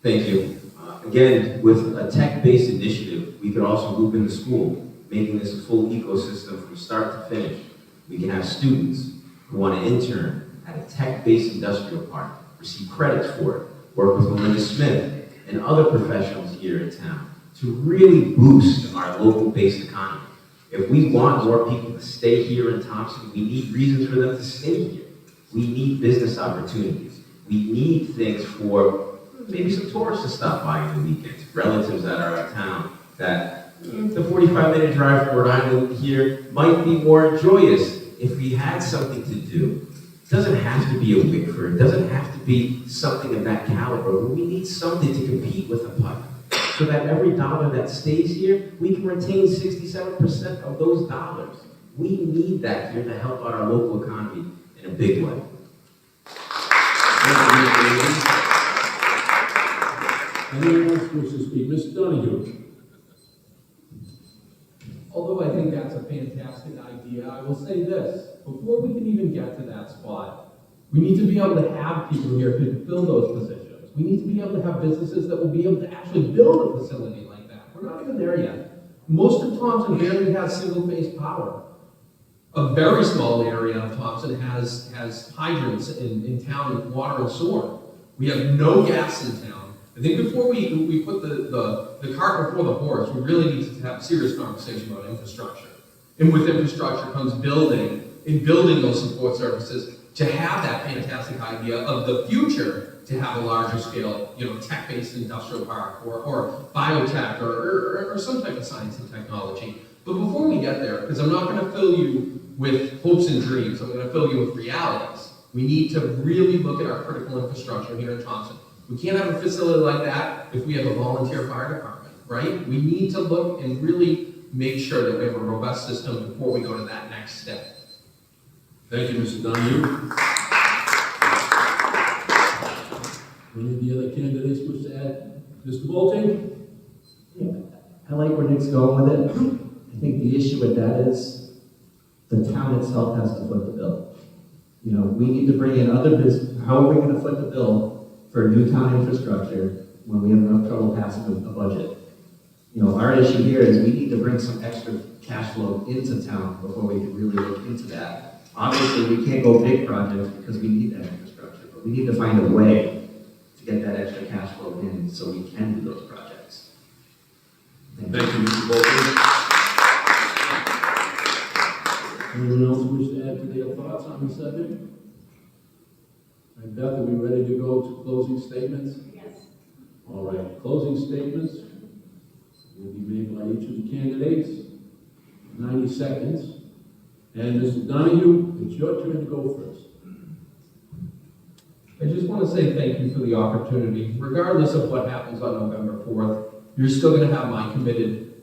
Thank you. Again, with a tech-based initiative, we could also loop in the school, making this a full ecosystem from start to finish. We can have students who want to intern at a tech-based industrial park, receive credits for it, work with Melinda Smith and other professionals here in town to really boost our local-based economy. If we want more people to stay here in Thompson, we need reasons for them to stay here. We need business opportunities. We need things for maybe some tourists to stop by on the weekends, relatives that are out of town, that the 45-minute drive from Rhode Island here might be more joyous if we had something to do. It doesn't have to be a Wickford. It doesn't have to be something of that caliber, but we need something to compete with the puck so that every dollar that stays here, we can retain 67% of those dollars. We need that here to help out our local economy in a big way. Anyone else wish to speak? Mr. Donahue. Although I think that's a fantastic idea, I will say this. Before we can even get to that spot, we need to be able to have people here to fill those positions. We need to be able to have businesses that will be able to actually build a facility like that. We're not even there yet. Most of Thompson barely has single-phase power. A very small area of Thompson has hydrants in town with water and sewer. We have no gas in town. I think before we put the cart before the horse, we really need to have a serious conversation about infrastructure. And with infrastructure comes building, and building those support services to have that fantastic idea of the future to have a larger scale, tech-based industrial park or biotech or some type of science and technology. But before we get there, because I'm not going to fill you with hopes and dreams, I'm going to fill you with realities. We need to really look at our critical infrastructure here in Thompson. We can't have a facility like that if we have a volunteer fire department, right? We need to look and really make sure that we have a robust system before we go to that next step. Thank you, Mr. Donahue. Any of the other candidates wish to add? Mr. Bolton? Yeah, I like where Nick's going with it. I think the issue with that is the town itself has to foot the bill. We need to bring in other business. How are we going to foot the bill for new town infrastructure when we have enough trouble passing a budget? Our issue here is we need to bring some extra cash flow into town before we can really look into that. Obviously, we can't go big projects because we need that infrastructure, but we need to find a way to get that extra cash flow in so we can do those projects. Thank you, Mr. Bolton. Anyone else wish to add to their thoughts on the subject? All right, Beth, are we ready to go to closing statements? Yes. All right, closing statements will be made by each of the candidates, 90 seconds. And Mr. Donahue, it's your turn to go first. I just want to say thank you for the opportunity. Regardless of what happens on November 4th, you're still going to have my committed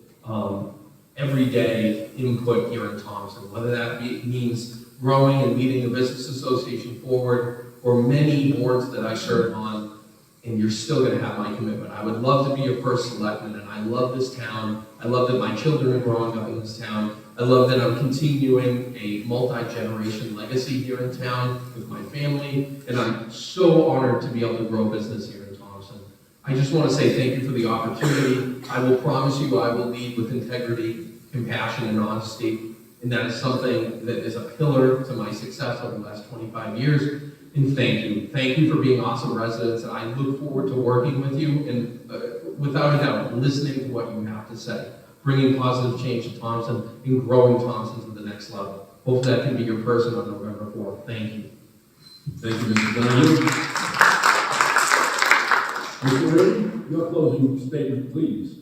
everyday input here in Thompson, whether that means growing and leading the Business Association forward or many boards that I serve on, and you're still going to have my commitment. I would love to be your first selectman, and I love this town. I love that my children are growing up in this town. I love that I'm continuing a multi-generation legacy here in town with my family, and I'm so honored to be able to grow business here in Thompson. I just want to say thank you for the opportunity. I will promise you I will lead with integrity, compassion, and honesty, and that is something that is a pillar to my success over the last 25 years. And thank you. Thank you for being awesome residents, and I look forward to working with you and, without a doubt, listening to what you have to say, bringing positive change to Thompson and growing Thompson to the next level. Hope that can be your person on November 4th. Thank you. Thank you, Mr. Donahue. Mr. Ridley, your closing statement, please.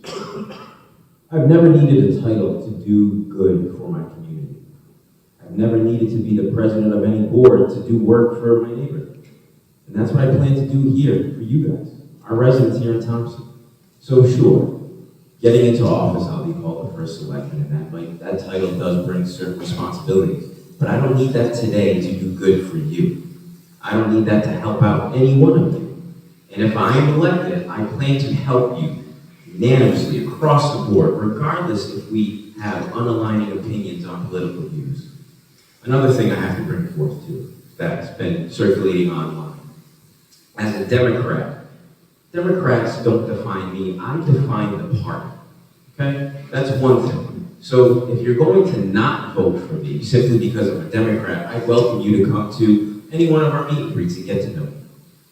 I've never needed a title to do good for my community. I've never needed to be the president of any board to do work for my neighbor. And that's what I plan to do here for you guys, our residents here in Thompson. So sure, getting into office, I'll be called the first selectman, and that title does bring certain responsibilities. But I don't need that today to do good for you. I don't need that to help out any one of you. And if I am elected, I plan to help you unanimously across the board, regardless if we have unaligning opinions on political views. Another thing I have to bring forth too, that's been circulating online. As a Democrat, Democrats don't define me, I define the party, okay? That's one thing. So if you're going to not vote for me simply because I'm a Democrat, I welcome you to come to any one of our meet and greets and get to know me.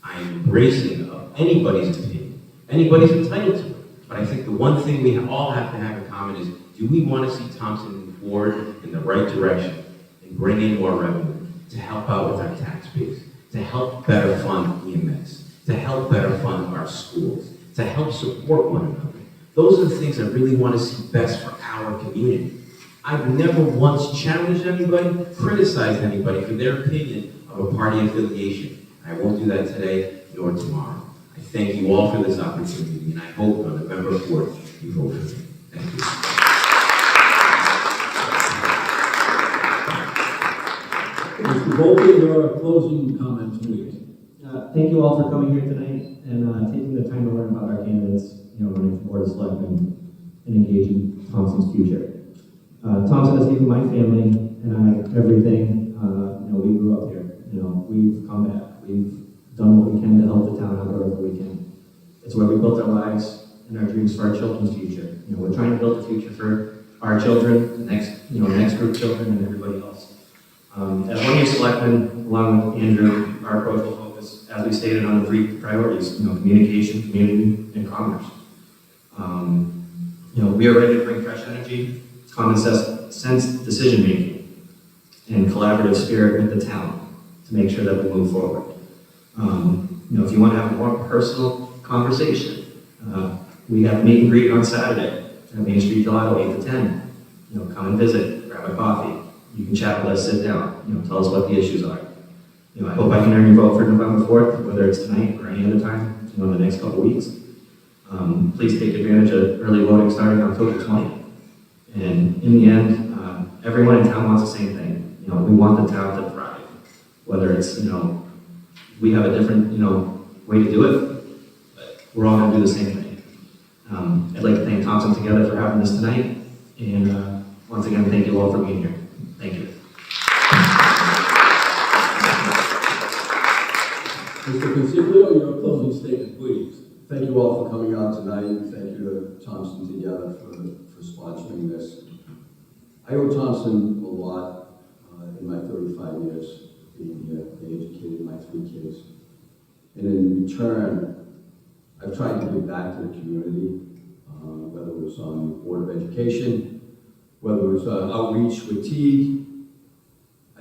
I am embracing of anybody's opinion. Anybody's entitled to it. But I think the one thing we all have to have in common is, do we want to see Thompson move forward in the right direction and bring in more revenue to help out with our tax base, to help better fund EMS, to help better fund our schools, to help support one another? Those are the things I really want to see best for our community. I've never once challenged anybody, criticized anybody for their opinion of a party affiliation. I won't do that today nor tomorrow. I thank you all for this opportunity, and I hope on November 4th you vote for me. Thank you. Mr. Volpe, your closing comments, please. Thank you all for coming here tonight and taking the time to learn about our candidates, running for Board of Selectmen and engaging Thompson's future. Thompson has given my family and I everything. We grew up here. We've come back. We've done what we can to help the town out wherever we can. It's where we built our lives and our dreams for our children's future. We're trying to build a future for our children, the next group of children, and everybody else. As one of your selectmen, along with Andrew, our approach will focus, as we stated, on the 3 priorities: communication, community, and commerce. We are ready to bring fresh energy, common sense decision making, and collaborative spirit with the town to make sure that we move forward. If you want to have a more personal conversation, we have a meet and greet on Saturday at Main Street Gelato, 8 to 10. Come and visit, grab a coffee. You can chat with us, sit down, tell us what the issues are. I hope I can earn your vote for November 4th, whether it's tonight or any other time, in the next couple weeks. Please take advantage of early voting starting October 20th. And in the end, everyone in town wants the same thing. We want the town to thrive. Whether it's, we have a different, way to do it, but we're all going to do the same thing. I'd like to thank Thompson Together for having this tonight. And once again, thank you all for being here. Thank you. Mr. Consiglio, your closing statement, please. Thank you all for coming out tonight. Thank you to Thompson Together for sponsoring this. I owe Thompson a lot in my 35 years being here. They educated my 3 kids. And in return, I've tried to give back to the community, whether it was on the Board of Education, whether it was outreach with Teague,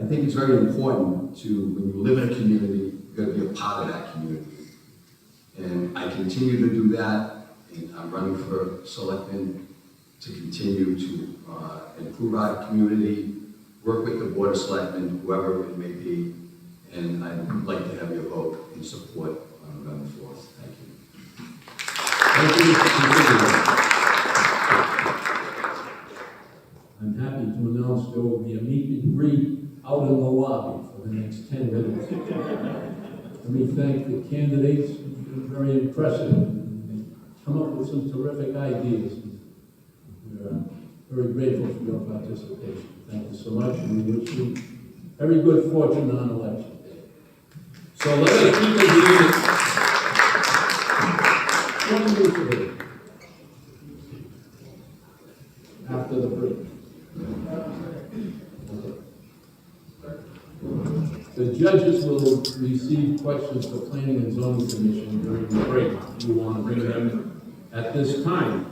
I think it's very important to, when you live in a community, you gotta be a part of that community. And I continue to do that, and I'm running for selectman to continue to improve our community, work with the Board of Selectmen, whoever it may be, and I'd like to have your vote in support on November 4th. Thank you. Thank you, Mr. Consiglio. I'm happy to announce there will be a meet and greet out in the lobby for the next 10 minutes. Let me thank the candidates. It's been very impressive. They come up with some terrific ideas. We're very grateful for your participation. Thank you so much, and we wish you every good fortune on election day. So let us keep it here. One minute today. After the break. The judges will receive questions for Planning and Zoning Commission during the break. You want to bring them at this time.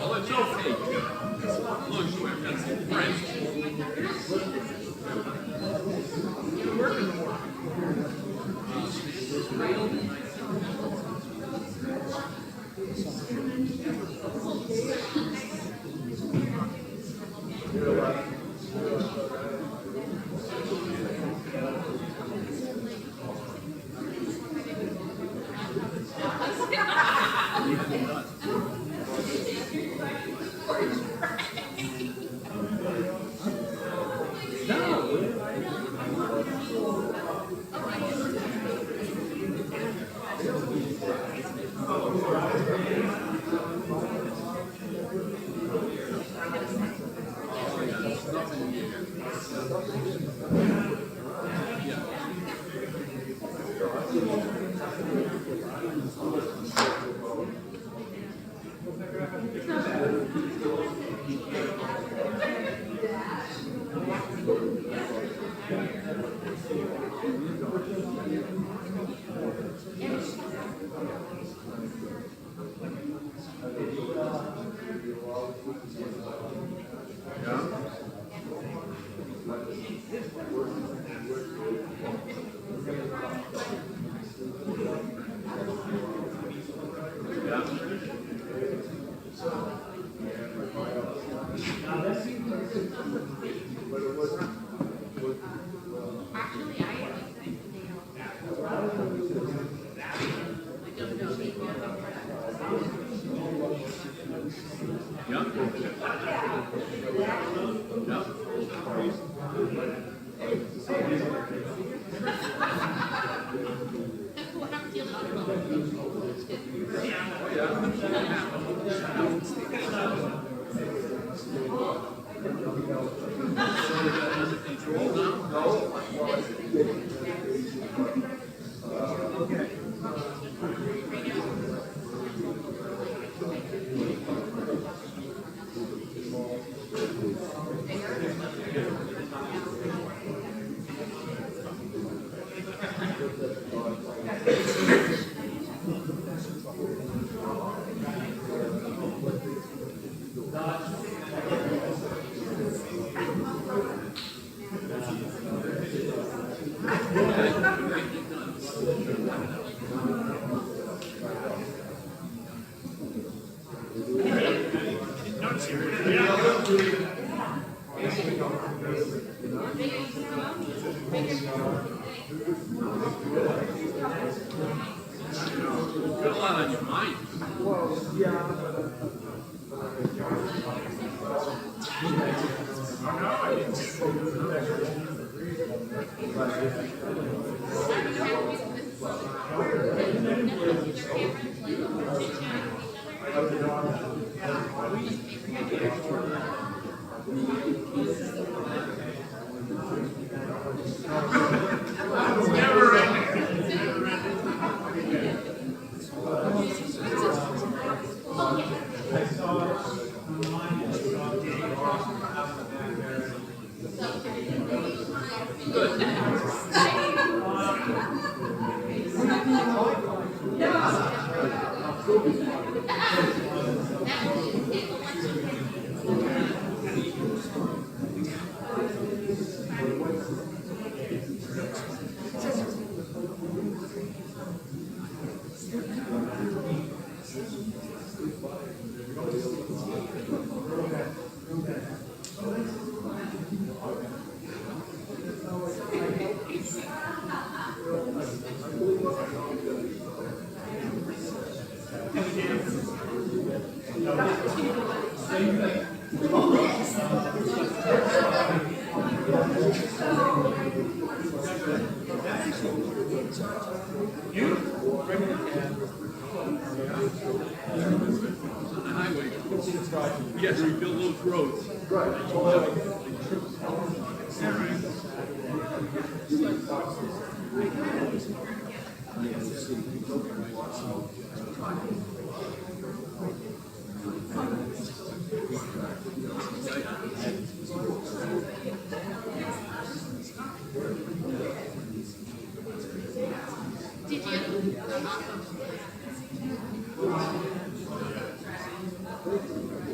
Well, it's okay. Yes, we build those roads.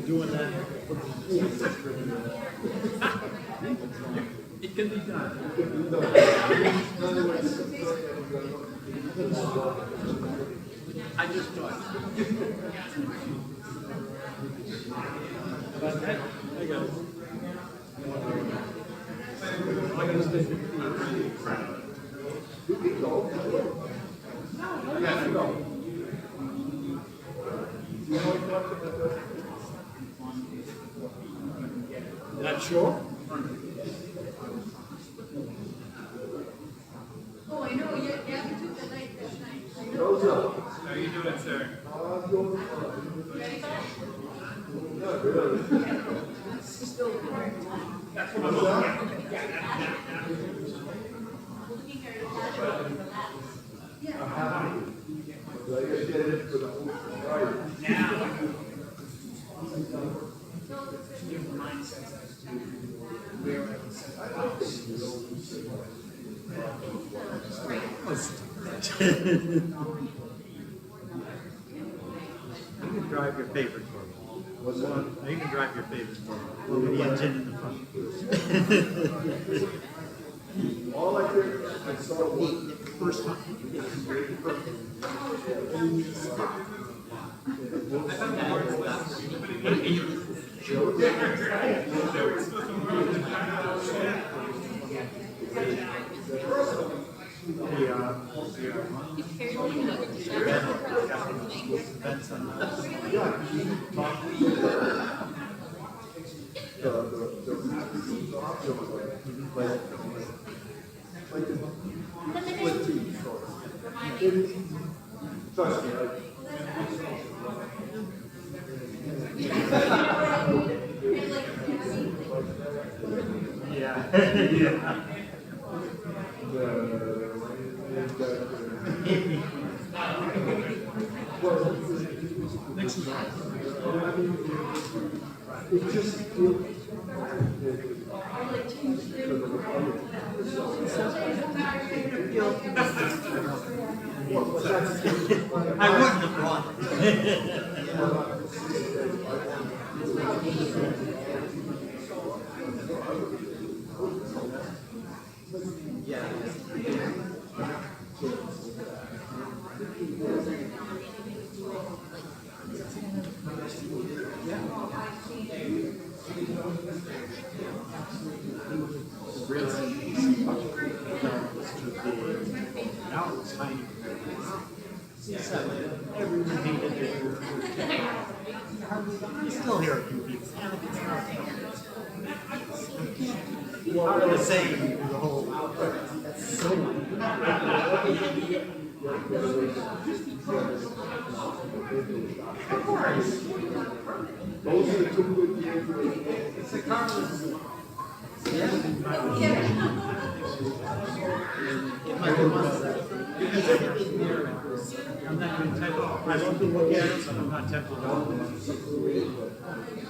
Doing that It can be done. I just thought. I got it. Not sure? Oh, I know, yeah, we took the night that night. How you doing, sir? You can drive your favorite for me. What's that? You can drive your favorite for me. With the engine in the front. All I did, I saw one. First time. Trust me, Yeah. Yeah. Next is it just I wouldn't have brought it. Now it's tiny. Everyone hated it. You still hear a few people. Part of the same, the whole. That's so of course. those are the two good games. It's a Carlos. Yeah. It might be one of them. Because everything there, I'm not going to tempt, I love to look at it, but I'm not tempted to all of them.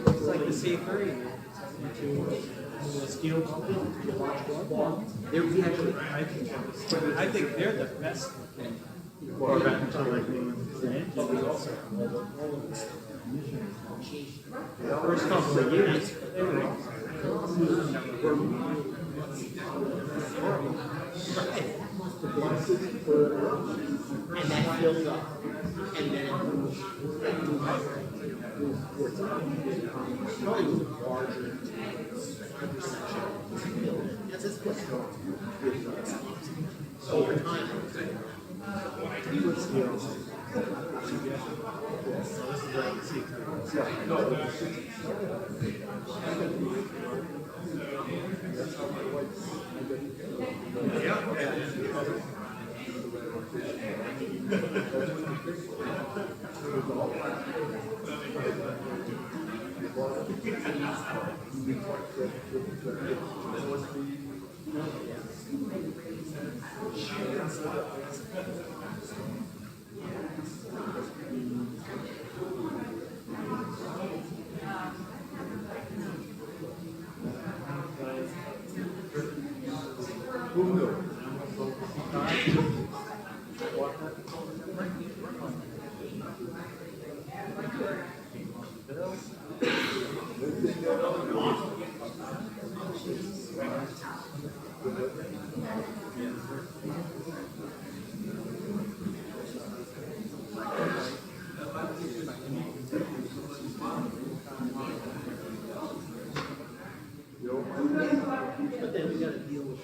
It's like the safer, to the steel building, you watch football. They're actually, I think they're the best. Or back until like but we also first couple of years, they were awesome. And that fills up. And then larger that's his place. Over time. He would steal. But then we gotta deal with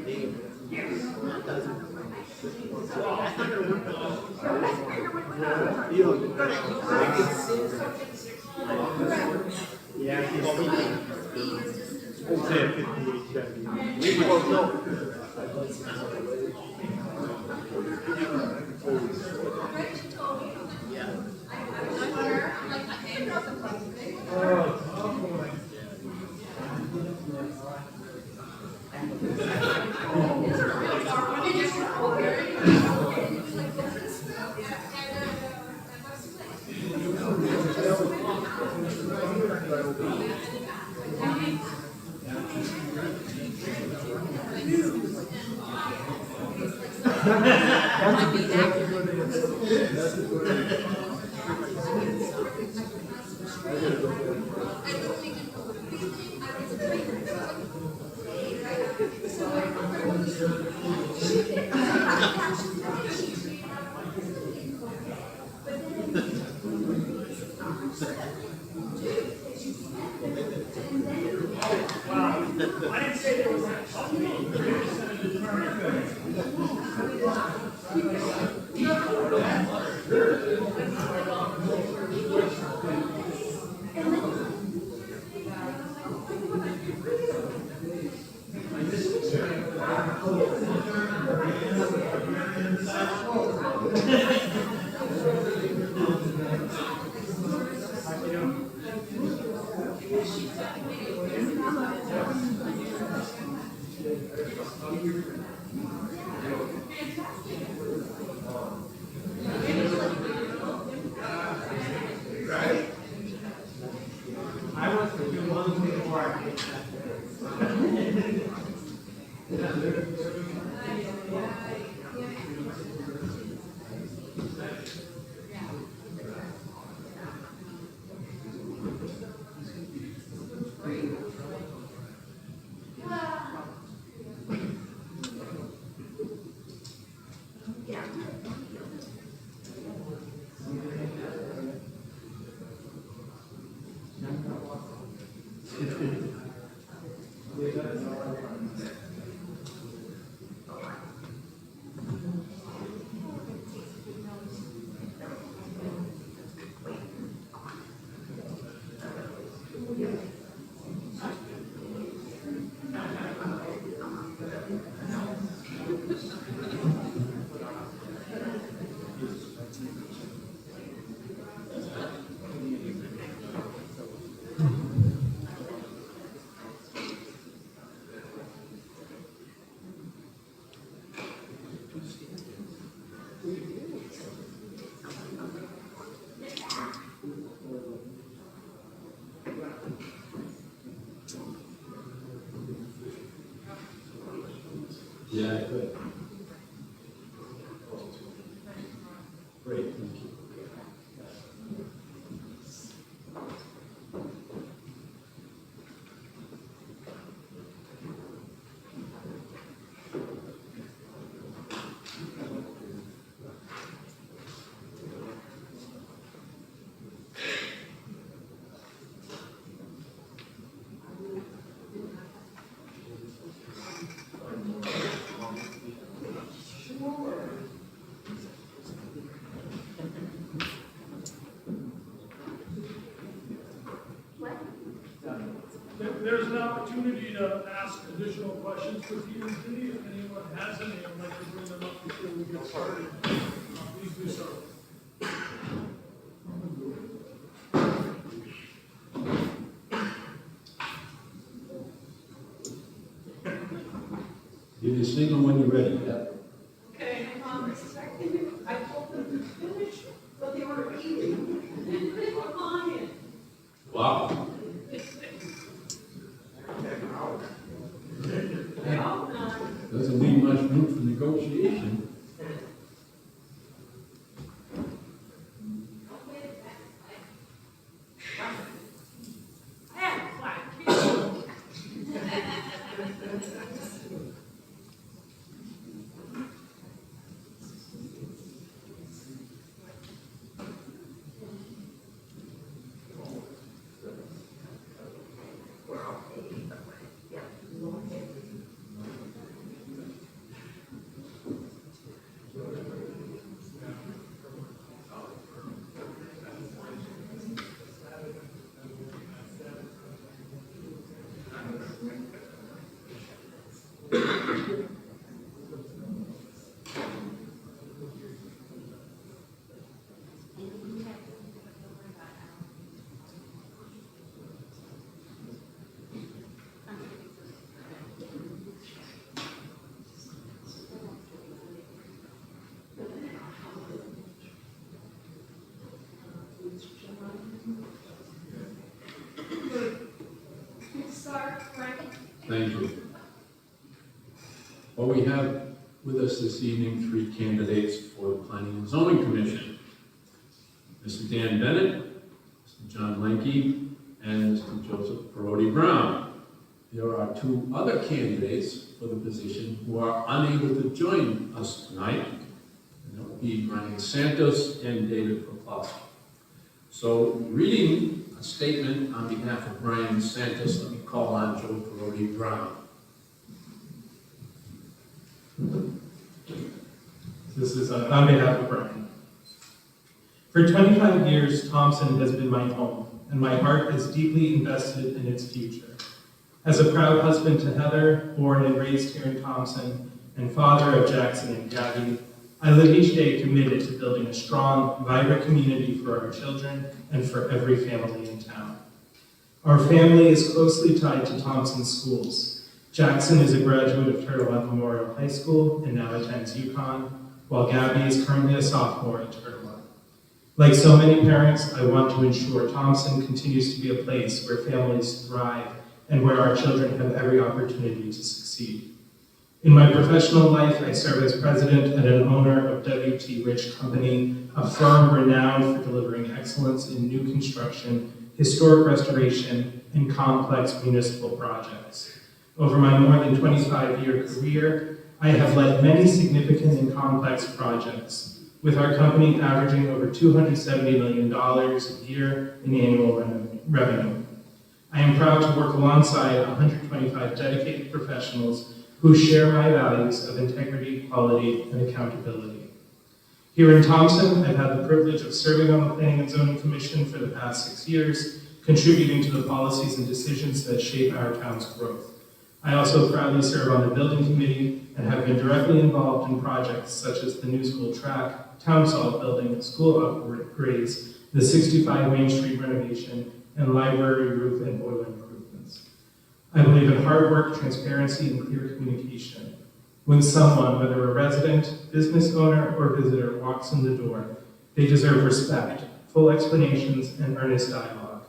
neighbors. That doesn't. That's not gonna work. Yeah, I'd say a 58 Chevy. We both know. Yeah, I could. Great, thank you. There's an opportunity to ask additional questions for P and Z. If anyone has any, I'd like to bring them up before we get started. Please do so. Give your signal when you're ready. Yep. Okay, I told them to finish what they were eating and then come on in. Wow. Doesn't leave much room for negotiation. start, Frank? Thank you. Well, we have with us this evening 3 candidates for the Planning and Zoning Commission. Mr. Dan Bennett, Mr. John Lenke, and Mr. Joseph Perotti Brown. There are 2 other candidates for the position who are unable to join us tonight, and that will be Brian Santos and David Poplowski. So, reading a statement on behalf of Brian Santos, let me call on Joe Perotti Brown. This is on behalf of Brian. For 25 years, Thompson has been my home, and my heart is deeply invested in its future. As a proud husband to Heather, born and raised here in Thompson, and father of Jackson and Gabby, I live each day committed to building a strong, vibrant community for our children and for every family in town. Our family is closely tied to Thompson schools. Jackson is a graduate of Turtle Rock Memorial High School and now attends UConn, while Gabby is currently a sophomore at Turtle Rock. Like so many parents, I want to ensure Thompson continues to be a place where families thrive and where our children have every opportunity to succeed. In my professional life, I serve as president and an owner of W.T. Rich Company, a firm renowned for delivering excellence in new construction, historic restoration, and complex municipal projects. Over my more than 25-year career, I have led many significant and complex projects, with our company averaging over $270 million a year in annual revenue. I am proud to work alongside 125 dedicated professionals who share my values of integrity, quality, and accountability. Here in Thompson, I've had the privilege of serving on the Planning and Zoning Commission for the past 6 years, contributing to the policies and decisions that shape our town's growth. I also proudly serve on the Building Committee and have been directly involved in projects such as the new school track, town salt building, school upgrades, the 65 Main Street renovation, and library roof and boiler improvements. I believe in hard work, transparency, and clear communication. When someone, whether a resident, business owner, or visitor, walks in the door, they deserve respect, full explanations, and earnest dialogue.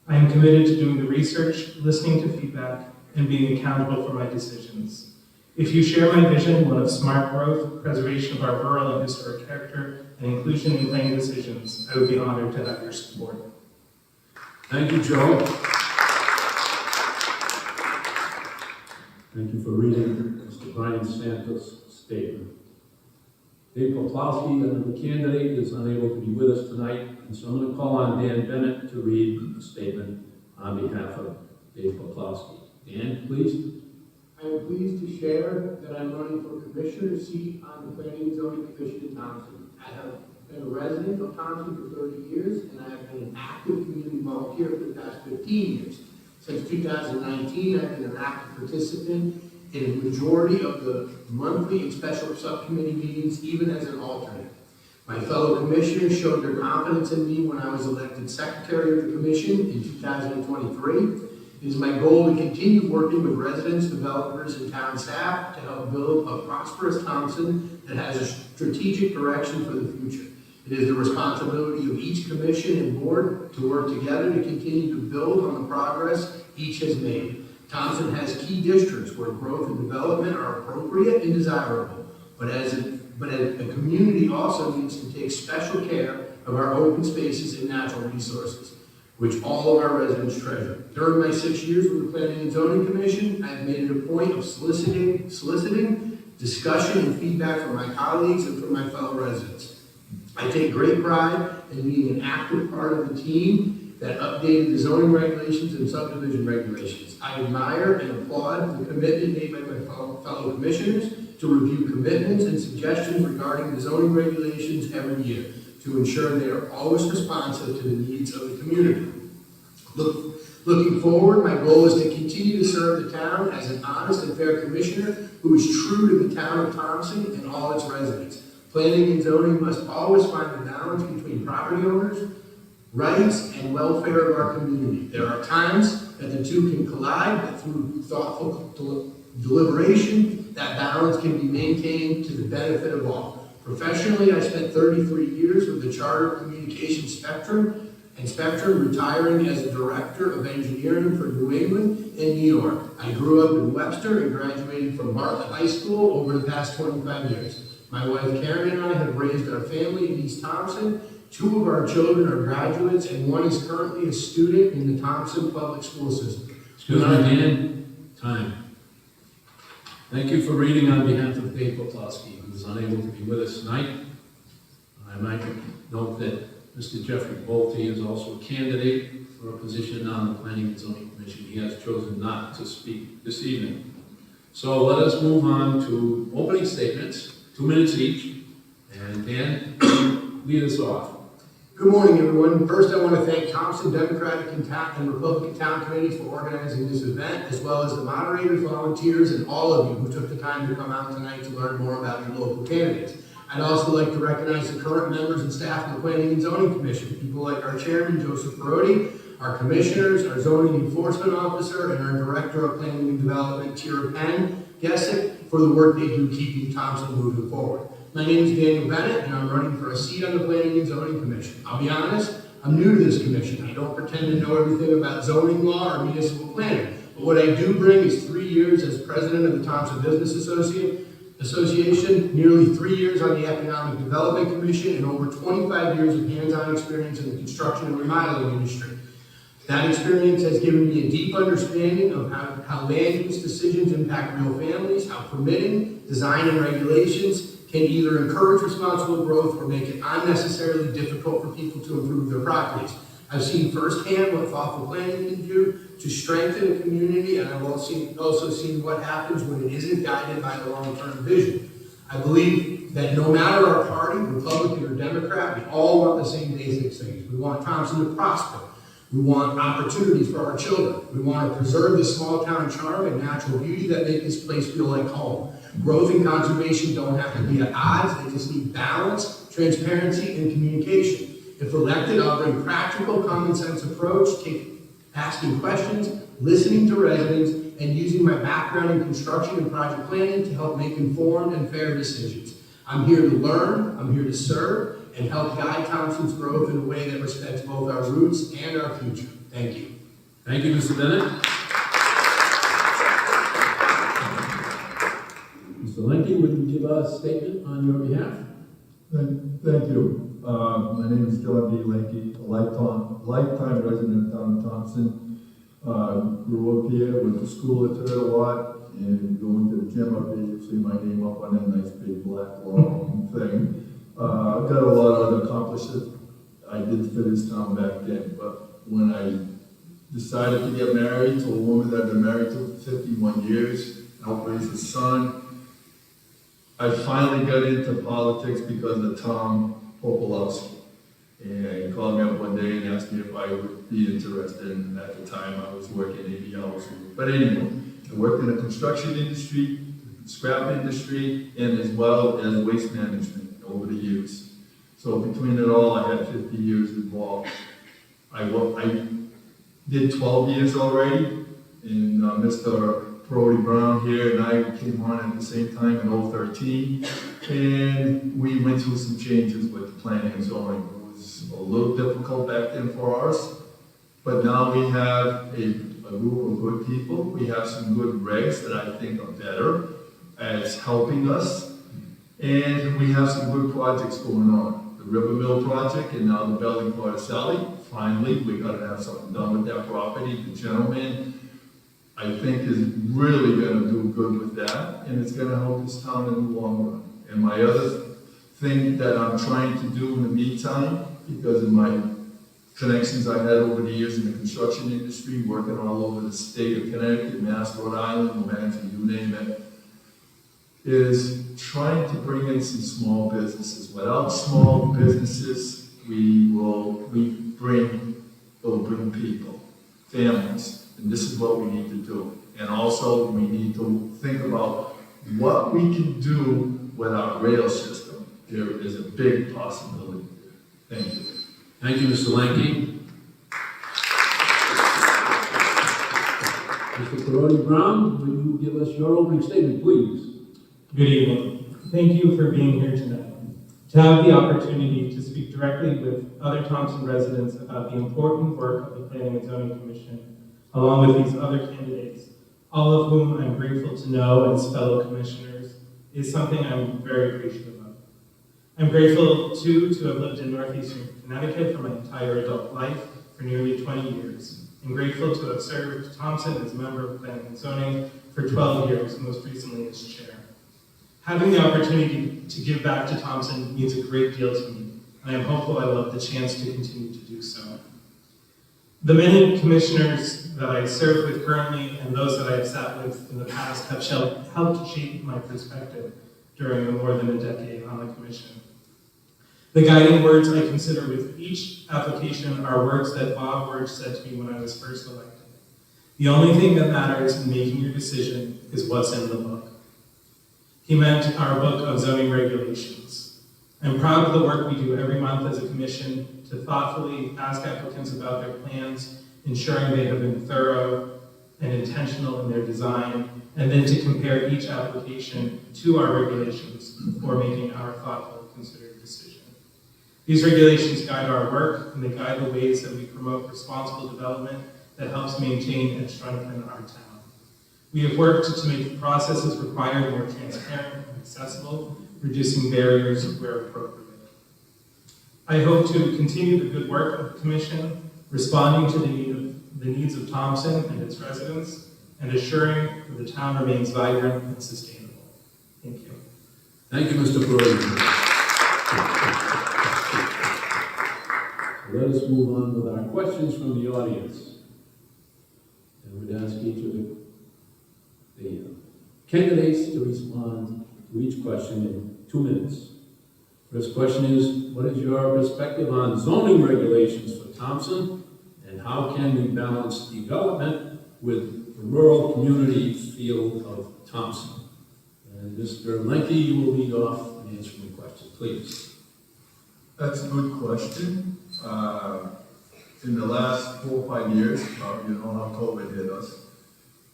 I am committed to doing the research, listening to feedback, and being accountable for my decisions. If you share my vision, one of smart growth, preservation of our rural and historic character, and inclusion in planning decisions, I would be honored to have your support. Thank you, Joe. Thank you for reading Mr. Brian Santos' statement. Dave Poplowski, another candidate, is unable to be with us tonight, and so I'm going to call on Dan Bennett to read the statement on behalf of Dave Poplowski. Dan, please. I am pleased to share that I'm running for commissioner seat on the Planning and Zoning Commission in Thompson. I have been a resident of Thompson for 30 years, and I have been an active community volunteer for the past 15 years. Since 2019, I've been an active participant in a majority of the monthly and special subcommittee meetings, even as an alternate. My fellow commissioners showed their confidence in me when I was elected secretary of the commission in 2023. It is my goal to continue working with residents, developers, and town staff to help build a prosperous Thompson that has a strategic direction for the future. It is the responsibility of each commission and board to work together to continue to build on the progress each has made. Thompson has key districts where growth and development are appropriate and desirable, but a community also needs to take special care of our open spaces and natural resources, which all of our residents treasure. During my 6 years with the Planning and Zoning Commission, I have made it a point of soliciting discussion and feedback from my colleagues and from my fellow residents. I take great pride in being an active part of the team that updated the zoning regulations and subdivision regulations. I admire and applaud the commitment made by my fellow commissioners to review commitments and suggestions regarding the zoning regulations every year to ensure they are always responsive to the needs of the community. Looking forward, my goal is to continue to serve the town as an honest and fair commissioner who is true to the town of Thompson and all its residents. Planning and zoning must always find a balance between property owners, rights, and welfare of our community. There are times that the two can collide, but through thoughtful deliberation, that balance can be maintained to the benefit of all. Professionally, I spent 33 years with the Charter Communications Spectrum and Spectrum, retiring as a Director of Engineering for New England and New York. I grew up in Webster and graduated from Bartlett High School over the past 25 years. My wife Karen and I have raised our family in East Thompson. 2 of our children are graduates, and 1 is currently a student in the Thompson public school system. Excuse me, Dan, time. Thank you for reading on behalf of Dave Poplawski, who is unable to be with us tonight. I might note that Mr. Jeffrey Bolte is also a candidate for a position on the Planning and Zoning Commission. He has chosen not to speak this evening. So let us move on to opening statements, 2 minutes each, and Dan, lead us off. Good morning, everyone. First, I want to thank Thompson Democratic and Republican Town Committees for organizing this event, as well as the moderators, volunteers, and all of you who took the time to come out tonight to learn more about your local candidates. I'd also like to recognize the current members and staff of the Planning and Zoning Commission, people like our chairman, Joseph Perotti, our commissioners, our zoning enforcement officer, and our director of planning and development, Tira Gessick, for the work they do keeping Thompson moving forward. My name is Daniel Bennett, and I'm running for a seat on the Planning and Zoning Commission. I'll be honest, I'm new to this commission. I don't pretend to know everything about zoning law or municipal planning, but what I do bring is 3 years as president of the Thompson Business Association, nearly 3 years on the Economic Development Commission, and over 25 years of hands-on experience in the construction and remodeling industry. That experience has given me a deep understanding of how land use decisions impact real families, how permitting, design, and regulations can either encourage responsible growth or make it unnecessarily difficult for people to improve their properties. I've seen firsthand what thoughtful planning can do to strengthen a community, and I've also seen what happens when it isn't guided by the long-term vision. I believe that no matter our party, Republican or Democrat, we all want the same basic things. We want Thompson to prosper. We want opportunities for our children. We want to preserve the small town charm and natural beauty that make this place feel like home. Growth and conservation don't have to be at odds. They just need balance, transparency, and communication. If elected, I'll bring practical, common sense approach, asking questions, listening to residents, and using my background in construction and project planning to help make informed and fair decisions. I'm here to learn, I'm here to serve, and help guide Thompson's growth in a way that respects both our roots and our future. Thank you. Thank you, Mr. Bennett. Mr. Lenke, would you give a statement on your behalf? Thank you. My name is John D. Lakey, a lifetime resident of town of Thompson. Grew up here, went to school at Turtle, and going to the gym up there, you see my name up on that nice big black long thing. I've got a lot of other accomplishments I did for this town back then, but when I decided to get married to a woman that I've been married to for 51 years, helped raise a son, I finally got into politics because of Tom Popolowski. And he called me up one day and asked me if I would be interested, and at the time I was working 80 hours a week. But anyway, I worked in the construction industry, scrap industry, and as well as waste management over the years. So between it all, I had 50 years involved. I did 12 years already, and Mr. Brody Brown here and I came on at the same time in 2013, and we went through some changes with the planning and zoning. It was a little difficult back then for us, but now we have a group of good people. We have some good regs that I think are better as helping us, and we have some good projects going on. The River Mill project and now the Belly Sally. Finally, we got to have something done with that property. The gentleman, I think, is really going to do good with that, and it's going to help this town in the long run. And my other thing that I'm trying to do in the meantime, because of my connections I had over the years in the construction industry, working all over the state of Connecticut, Mass, Rhode Island, New Hampshire, you name it, is trying to bring in some small businesses. Without small businesses, we'll bring people, families, and this is what we need to do. And also, we need to think about what we can do with our rail system. There is a big possibility there. Thank you. Thank you, Mr. Lanke. Mr. Perotti Brown, will you give us your opening statement, please? Good evening. Thank you for being here tonight. To have the opportunity to speak directly with other Thompson residents about the important work of the Planning and Zoning Commission, along with these other candidates, all of whom I'm grateful to know as fellow commissioners, is something I'm very appreciative of. I'm grateful, too, to have lived in Northeastern Connecticut for my entire adult life for nearly 20 years. I'm grateful to have served Thompson as a member of Planning and Zoning for 12 years, most recently as chair. Having the opportunity to give back to Thompson means a great deal to me, and I'm hopeful I will have the chance to continue to do so. The many commissioners that I serve with currently and those that I have sat with in the past have helped shape my perspective during the more than a decade on the commission. The guiding words I consider with each application are words that Bob Wirch said to me when I was first elected. The only thing that matters in making your decision is what's in the book. He meant our book of zoning regulations. I'm proud of the work we do every month as a commission to thoughtfully ask applicants about their plans, ensuring they have been thorough and intentional in their design, and then to compare each application to our regulations before making our thoughtful, considered decision. These regulations guide our work, and they guide the ways that we promote responsible development that helps maintain and strengthen our town. We have worked to make the processes required more transparent and accessible, reducing barriers where appropriate. I hope to continue the good work of the Commission, responding to the needs of Thompson and its residents, and assuring that the town remains vibrant and sustainable. Thank you. Thank you, Mr. Brody. Let us move on with our questions from the audience. And we'd ask each of the candidates to respond to each question in 2 minutes. First question is, what is your perspective on zoning regulations for Thompson, and how can we balance development with the rural community feel of Thompson? And Mr. Lenke, you will lead off in answering the question, please. That's a good question. In the last 4 or 5 years, you know how COVID hit us,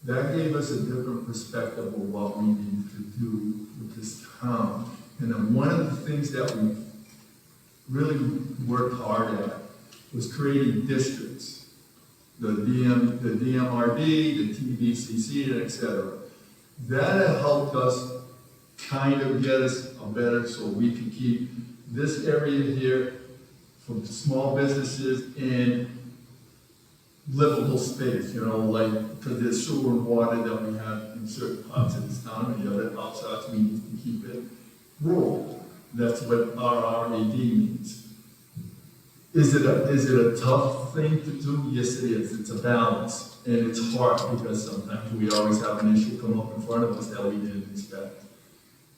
that gave us a different perspective of what we need to do with this town. And then one of the things that we really worked hard at was creating districts. The DMRD, the TVCC, and et cetera. That helped us kind of get us a better, so we can keep this area here for small businesses in livable space, you know, like, because there's sewer and water that we have in certain parts of this town, and the other outside, we need to keep it rural. That's what our RAD means. Is it a tough thing to do? Yes, it is. It's a balance, and it's hard because sometimes we always have an issue come up in front of us that we didn't expect.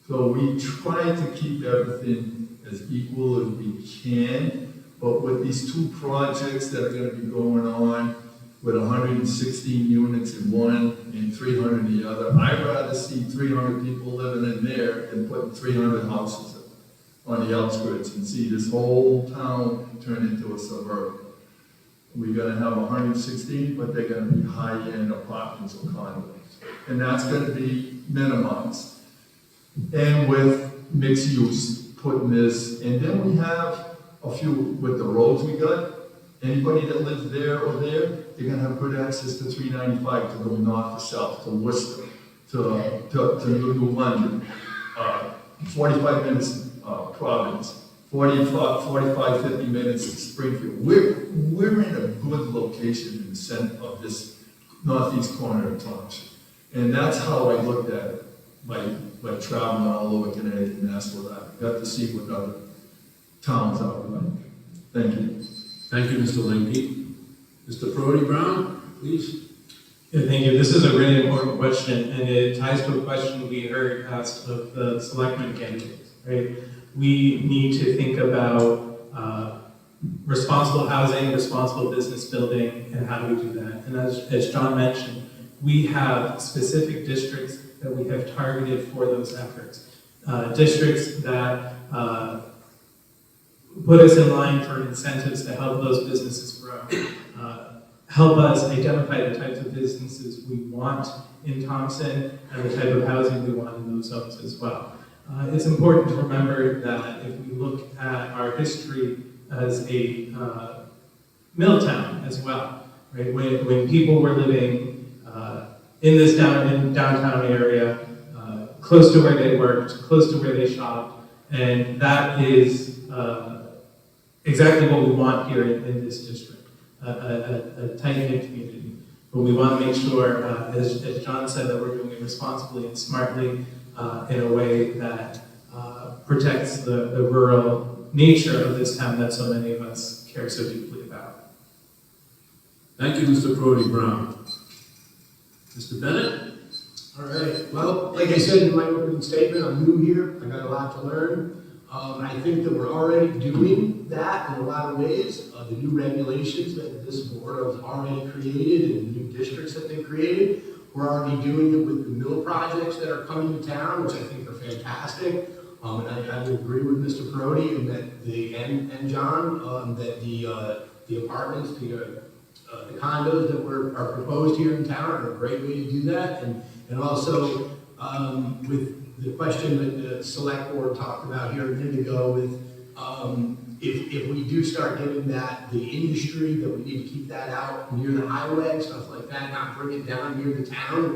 So we try to keep everything as equal as we can, but with these 2 projects that are going to be going on, with 116 units in one and 300 in the other, I'd rather see 300 people living in there than putting 300 houses on the outskirts and see this whole town turn into a suburb. We're going to have 116, but they're going to be high-end apartments or condos. And that's going to be minimized. And with mixed use, putting this, and then we have a few, with the roads we got, anybody that lives there or there, they're going to have good access to 395 to go north to south, to Worcester, to New London, 45 minutes Providence, 45, 50 minutes in Springfield. We're in a good location in the center of this northeast corner of Thompson. And that's how I looked at it by traveling all over Connecticut and that's what I got to see what other towns are like. Thank you. Thank you, Mr. Lenke. Mr. Brody Brown, please. Yeah, thank you. This is a really important question, and it ties to a question we heard asked of the selectmen candidates, right? We need to think about responsible housing, responsible business building, and how do we do that? And as John mentioned, we have specific districts that we have targeted for those efforts. Districts that put us in line for incentives to help those businesses grow. Help us identify the types of businesses we want in Thompson and the type of housing we want in those zones as well. It's important to remember that if we look at our history as a mill town as well, right? When people were living in this downtown area, close to where they worked, close to where they shopped, and that is exactly what we want here in this district, a tight-knit community. But we want to make sure, as John said, that we're doing it responsibly and smartly in a way that protects the rural nature of this town that so many of us care so deeply about. Thank you, Mr. Brody Brown. Mr. Bennett? All right, well, like I said in my opening statement, I'm new here, I got a lot to learn. I think that we're already doing that in a lot of ways. The new regulations that this board has already created and the new districts that they've created, we're already doing it with the mill projects that are coming to town, which I think are fantastic. And I would agree with Mr. Brody and that and John, that the apartments, the condos that are proposed here in town are a great way to do that. And also with the question that the select board talked about here a minute ago with if we do start getting the industry, that we need to keep that out near the highway, stuff like that, not bring it down near the town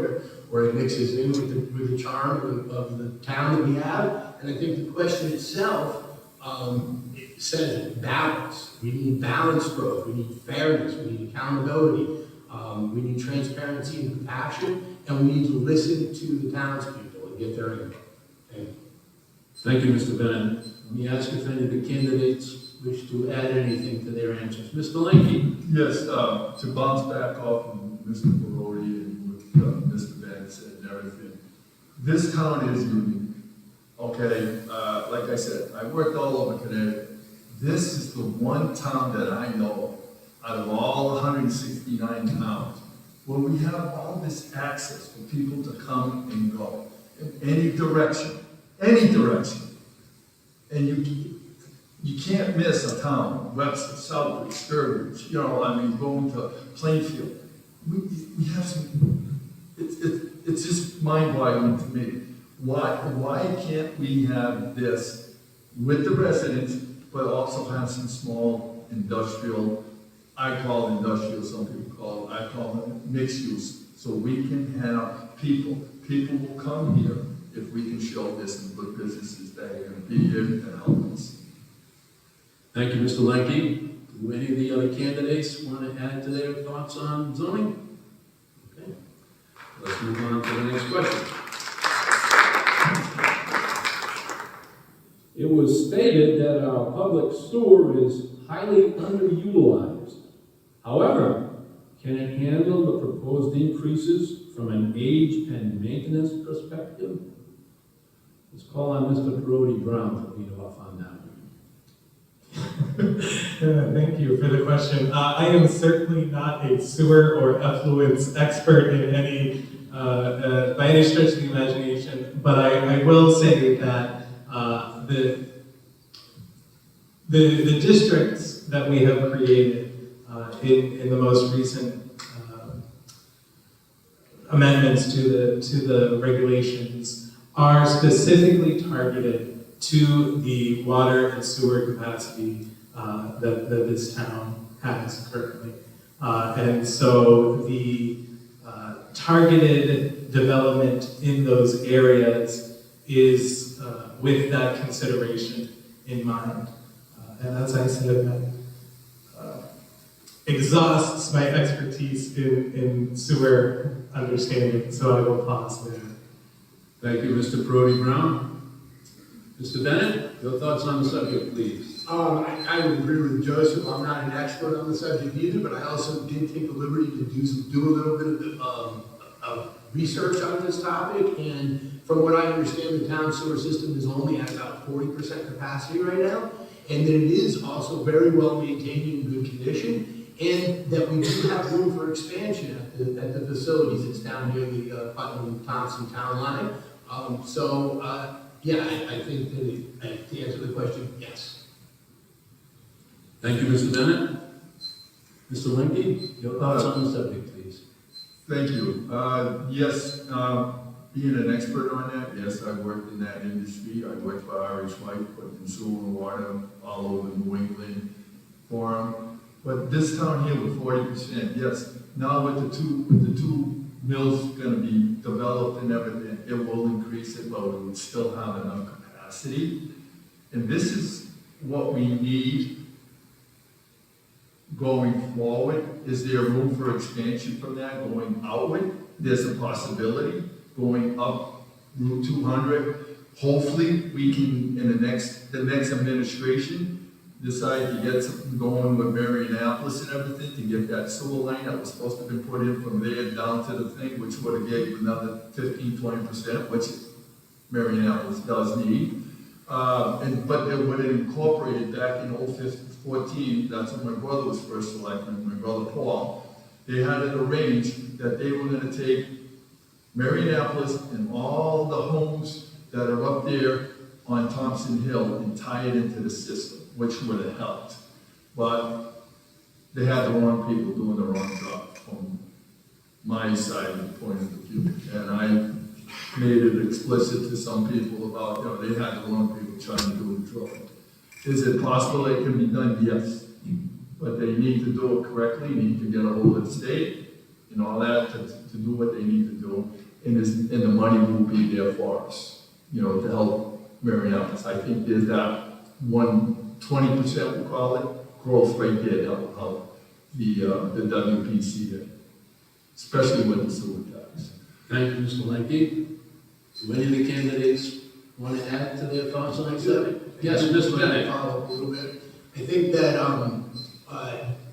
where it mixes in with the charm of the town that we have. And I think the question itself, it says balance. We need balanced growth, we need fairness, we need accountability, we need transparency and compassion, and we need to listen to the townspeople and get their input. Thank you, Mr. Bennett. Let me ask if any of the candidates wish to add anything to their answers. Mr. Linky? Yes, to bounce back off of Mr. Barodi and what Mr. Bennett said and everything. This town is unique, okay? Like I said, I worked all over Connecticut. This is the one town that I know out of all 169 towns where we have all this access for people to come and go in any direction, and you can't miss a town, Webster, Southbridge, Sturbridge, going to Plainfield. We have some, it's just mind-boggling to me. Why can't we have this with the residents, but also have some small industrial, I call it industrial, some people call it, I call it mixed use, so we can have people will come here if we can show this and put businesses that are going to be here and help us. Thank you, Mr. Linky. Do any of the other candidates want to add to their thoughts on zoning? Okay. Let's move on to the next question. It was stated that our public sewer is highly underutilized. However, can it handle the proposed increases from an age and maintenance perspective? Let's call on Mr. Brody Brown to lead off on that. Thank you for the question. I am certainly not a sewer or effluence expert in any, by any stretch of the imagination, but I will say that the districts that we have created in the most recent amendments to the regulations are specifically targeted to the water and sewer capacity that this town has currently. And so the targeted development in those areas is with that consideration in mind. And as I said, that exhausts my expertise in sewer understanding, so I will pause there. Thank you, Mr. Brody Brown. Mr. Bennett, your thoughts on the subject, please. I would agree with Joseph. I'm not an expert on the subject either, but I also did take the liberty to do a little bit of research on this topic. And from what I understand, the town sewer system is only at about 40% capacity right now, and that it is also very well maintained in good condition, and that we do have room for expansion at the facilities. It's down near the Putnam-Thompson town line. Yeah, I think that to answer the question, yes. Thank you, Mr. Bennett. Mr. Linky, your thoughts on the subject, please. Thank you. Yes, being an expert on that, yes, I worked in that industry. I worked for Irish White, putting sewer and water all over New England for them. But this town here with 40%, yes, now with the two mills gonna be developed and everything, it will increase it, but we would still have enough capacity. And this is what we need going forward. Is there room for expansion from that going outward? There's a possibility going up Route 200. Hopefully, we can, in the next administration, decide to get something going with Marionaplis and everything, to get that sewer line that was supposed to have been put in from there down to the thing, which would have gave another 15-20%, which Marionaplis does need. But they would have incorporated back in 2014, that's when my brother was first selected, my brother Paul, they had it arranged that they were gonna take Marionaplis and all the homes that are up there on Thompson Hill and tie it into the system, which would have helped. But they had the wrong people doing the wrong job from my side of the point of view. And I made it explicit to some people about, they had the wrong people trying to do the job. Is it possible it can be done? Yes. But they need to do it correctly, need to get a hold of the state and all that to do what they need to do. And the money will be there for us, to help Marionaplis. I think there's that 20%, we'll call it, growth right there that will help the WPC there, especially with the sewer tax. Thank you, Mr. Lenke. Do any of the candidates want to add to their thoughts on that? Yes, Mr. Bennett. Follow up a little bit. I think that,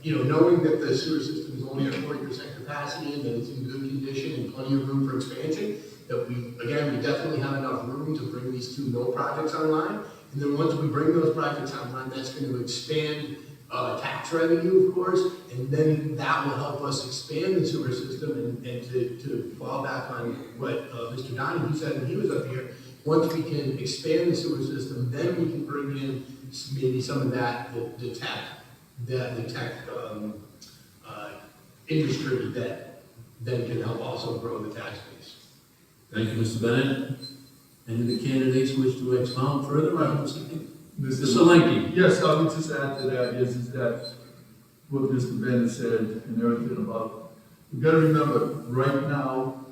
knowing that the sewer system is only at 40% capacity and that it's in good condition and plenty of room for expansion, that we definitely have enough room to bring these two mill projects online. And then once we bring those projects online, that's going to expand tax revenue, of course, and then that will help us expand the sewer system and to fall back on what Mr. Donahue said when he was up here. Once we can expand the sewer system, then we can bring in maybe some of that, the tech industry that then can help also grow the tax base. Thank you, Mr. Bennett. Any of the candidates wish to expound further? Mr. Lenke. Yes, I would just add to that is that what Mr. Bennett said and everything about, you've got to remember, right now,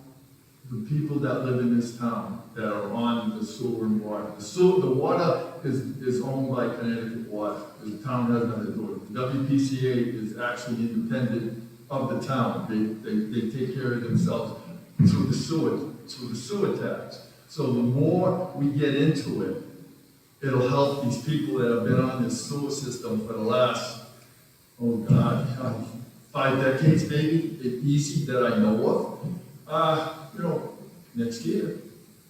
the people that live in this town that are on the sewer and water, the water is owned by Connecticut Water. The town has nothing to do with it. The WPCA is actually independent of the town. They take care of themselves through the sewer tax. So the more we get into it, it'll help these people that have been on this sewer system for the last, 5 decades maybe, easy that I know of. Next year,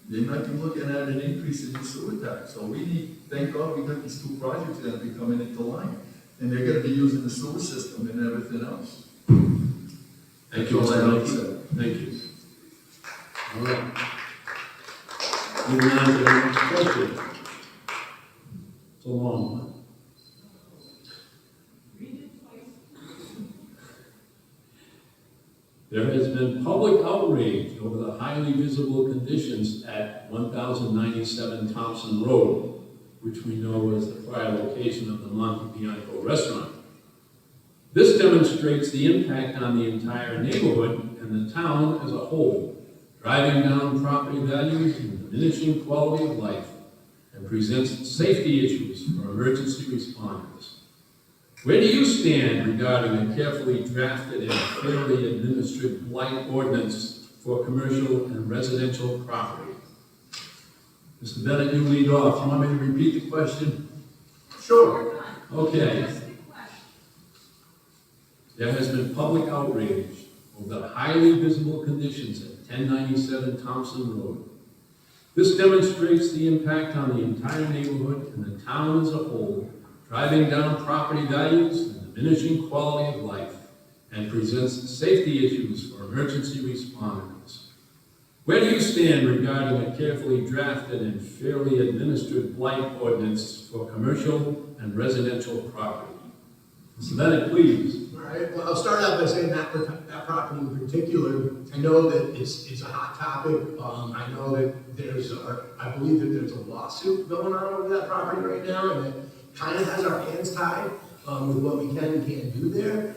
they might be looking at an increase in the sewer tax. So we need, thank God we got these two projects that will be coming into line. And they're gonna be using the sewer system and everything else. Thank you, Mr. Lenke. Thank you. All right. Moving on to the next question. It's a long one. There has been public outrage over the highly visible conditions at 1097 Thompson Road, which we know as the prior location of the Monte Bianco restaurant. This demonstrates the impact on the entire neighborhood and the town as a whole, driving down property values and diminishing quality of life, and presents safety issues for emergency responders. Where do you stand regarding a carefully drafted and fairly administered blight ordinance for commercial and residential property? Mr. Bennett, you lead off. You want me to repeat the question? Sure. Okay. There has been public outrage over the highly visible conditions at 1097 Thompson Road. This demonstrates the impact on the entire neighborhood and the town as a whole, driving down property values and diminishing quality of life, and presents safety issues for emergency responders. Where do you stand regarding a carefully drafted and fairly administered blight ordinance for commercial and residential property? Mr. Bennett, please. All right, well, I'll start out by saying that property in particular, I know that it's a hot topic. I know that I believe that there's a lawsuit going on over that property right now, and it kind of has our hands tied with what we can and can't do there.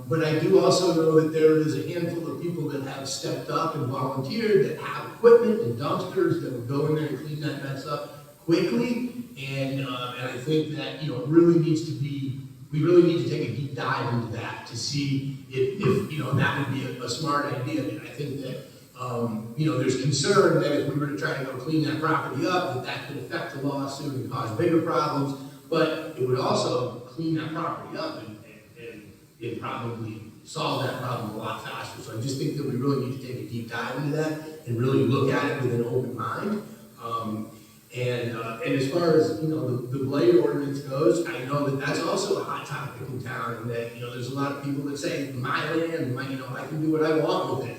But I do also know that there is a handful of people that have stepped up and volunteered, that have equipment and dumpsters that will go in there and clean that mess up quickly. And I think that, you know, we really need to take a deep dive into that to see if you know, that would be a smart idea. And I think that, you know, there's concern that if we were to try to go clean that property up, that could affect the lawsuit and cause bigger problems. But it would also clean that property up and probably solve that problem a lot faster. So I just think that we really need to take a deep dive into that and really look at it with an open mind. And as far as, you know, the blight ordinance goes, I know that that's also a hot topic in town, and that, you know, there's a lot of people that say, my land, you know, I can do what I want with it.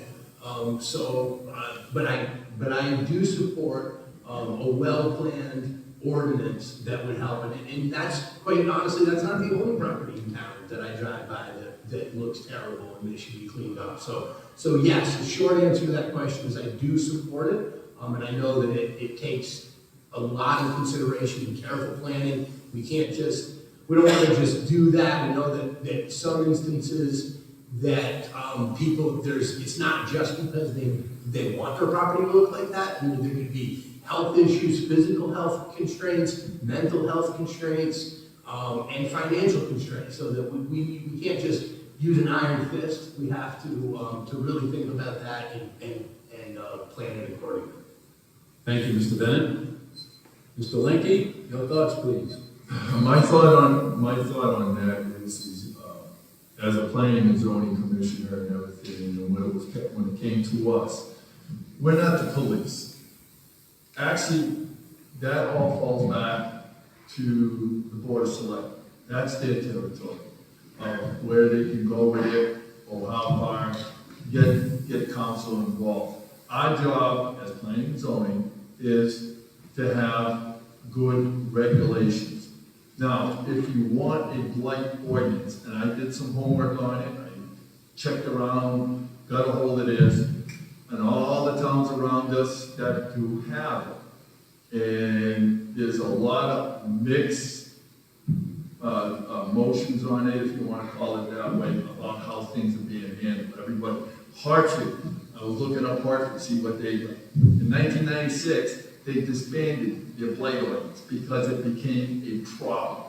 But I do support a well-planned ordinance that would help. And that's, quite honestly, that's not the only property in town that I drive by that looks terrible and they should be cleaned up. So yes, the short answer to that question is I do support it. And I know that it takes a lot of consideration and careful planning. We don't want to just do that. We know that some instances that it's not just because they want their property to look like that. You know, there could be health issues, physical health constraints, mental health constraints, and financial constraints. So that we can't just use an iron fist. We have to really think about that and plan it accordingly. Thank you, Mr. Bennett. Mr. Lenke, your thoughts, please. My thought on that is as a planning and zoning commissioner and everything, and when it came to us, we're not the police. Actually, that all falls back to the Board of Selectmen. That's their territory, where they can go with it or how far, get council involved. Our job as planning and zoning is to have good regulations. Now, if you want a blight ordinance, and I did some homework on it, I checked around, got a hold of this, and all the towns around us that do have it. And there's a lot of mixed motions on it, if you want to call it that way, about how things are being handled. Everybody, Hartford, I was looking up Hartford to see what they did. In 1996, they disbanded their blight ordinance because it became a problem.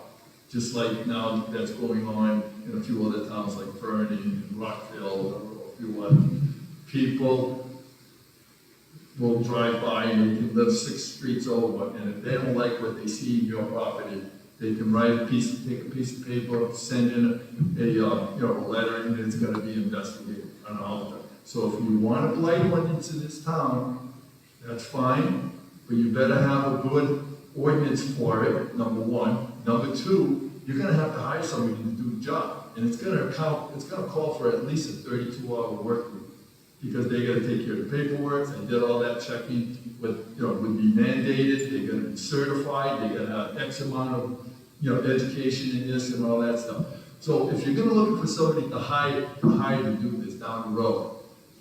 Just like now that's going on in a few other towns like Vernon and Rockville, a few other people will drive by and you can live 6 streets over, and if they don't like what they see in your property, they can take a piece of paper, send in a letter, and it's going to be investigated on all of it. So if you want a blight ordinance in this town, that's fine, but you better have a good ordinance for it, number one. Number two, you're going to have to hire somebody to do the job, and it's going to call for at least a 32-hour work week, because they got to take care of the paperwork. They did all that checking, would be mandated. They're going to be certified. They got to have X amount of education in this and all that stuff. So if you're going to look for somebody to hire to do this down the road,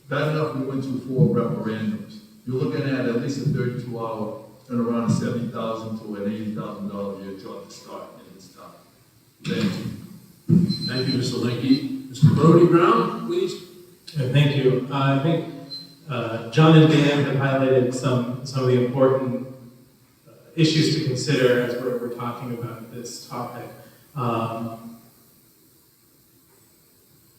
bad enough we went through 4 referendums. You're looking at least a 32-hour and around a $70,000 to an $80,000 a year job to start in this town. Thank you. Thank you, Mr. Lenke. Mr. Brody Brown, please. Thank you. I think John and Dan have highlighted some of the important issues to consider as we're talking about this topic.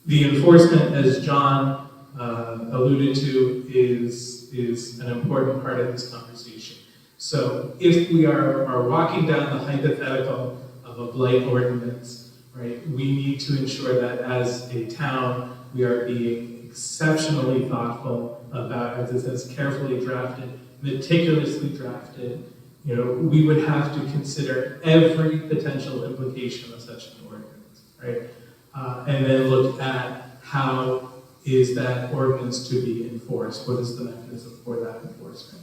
The enforcement, as John alluded to, is an important part of this conversation. So if we are walking down the hypothetical of a blight ordinance, right, we need to ensure that as a town, we are being exceptionally thoughtful about, as it says, carefully drafted, meticulously drafted. We would have to consider every potential implication of such an ordinance, right? And then look at how is that ordinance to be enforced? What is the mechanism for that enforcement?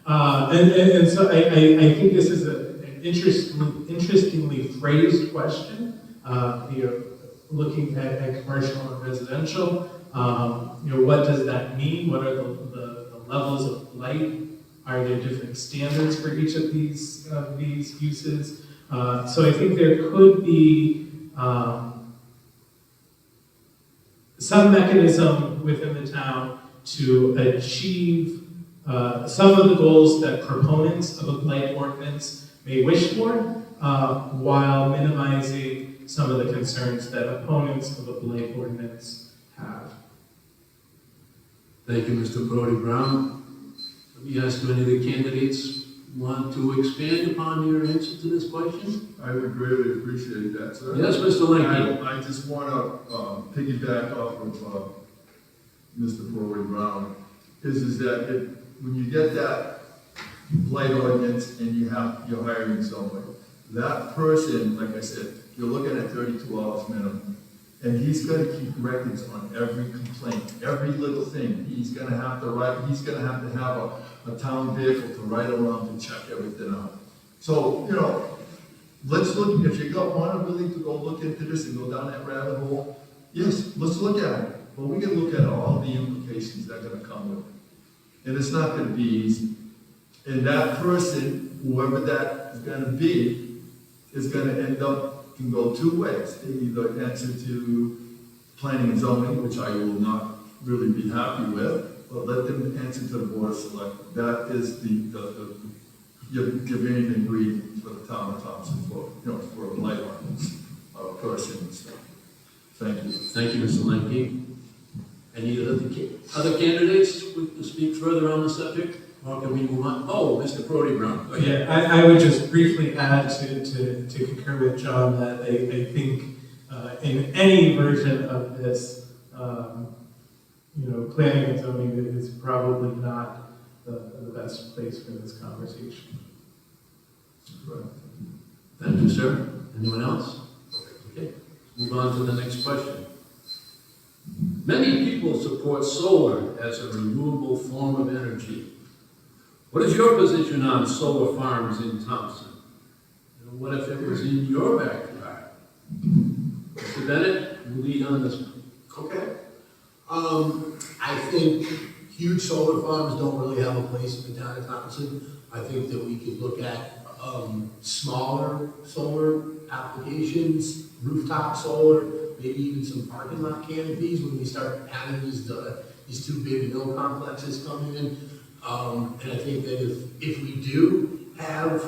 And so I think this is an interestingly phrased question. Looking at commercial and residential, what does that mean? What are the levels of blight? Are there different standards for each of these uses? So I think there could be some mechanism within the town to achieve some of the goals that proponents of a blight ordinance may wish for, while minimizing some of the concerns that opponents of a blight ordinance have. Thank you, Mr. Brody Brown. Let me ask, do any of the candidates want to expand upon your answer to this question? I would greatly appreciate that, sir. Yes, Mr. Lincoln. I just want to piggyback off of Mr. Brody Brown, is that when you get that blight ordinance and you're hiring somebody, that person, like I said, you're looking at 32 hours minimum. And he's going to keep records on every complaint, every little thing. He's going to have to have a town vehicle to ride around to check everything out. So, let's look, if you want really to go look into this and go down that rabbit hole, yes, let's look at it. But we can look at all the implications that are going to come with it. And it's not going to be easy. And that person, whoever that is going to be, is going to end up, can go two ways. They either answer to planning and zoning, which I will not really be happy with, but let them answer to the board of selectmen. That is your main ingredient for the town of Thompson for a blight ordinance, a person and stuff. Thank you. Thank you, Mr. Lemke. Any other candidates to speak further on the subject? Or can we move on? Oh, Mr. Brody Brown. Go ahead. Yeah, I would just briefly add to concur with John that I think in any version of this, planning and zoning is probably not the best place for this conversation. Right. Thank you, sir. Anyone else? Okay, move on to the next question. Many people support solar as a renewable form of energy. What is your position on solar farms in Thompson? And what if it was in your backyard? Mr. Bennett, you lead on this one. Okay. I think huge solar farms don't really have a place in the town of Thompson. I think that we could look at smaller solar applications, rooftop solar, maybe even some parking lot canopies when we start having these two big mill complexes coming in. And I think that if we do have,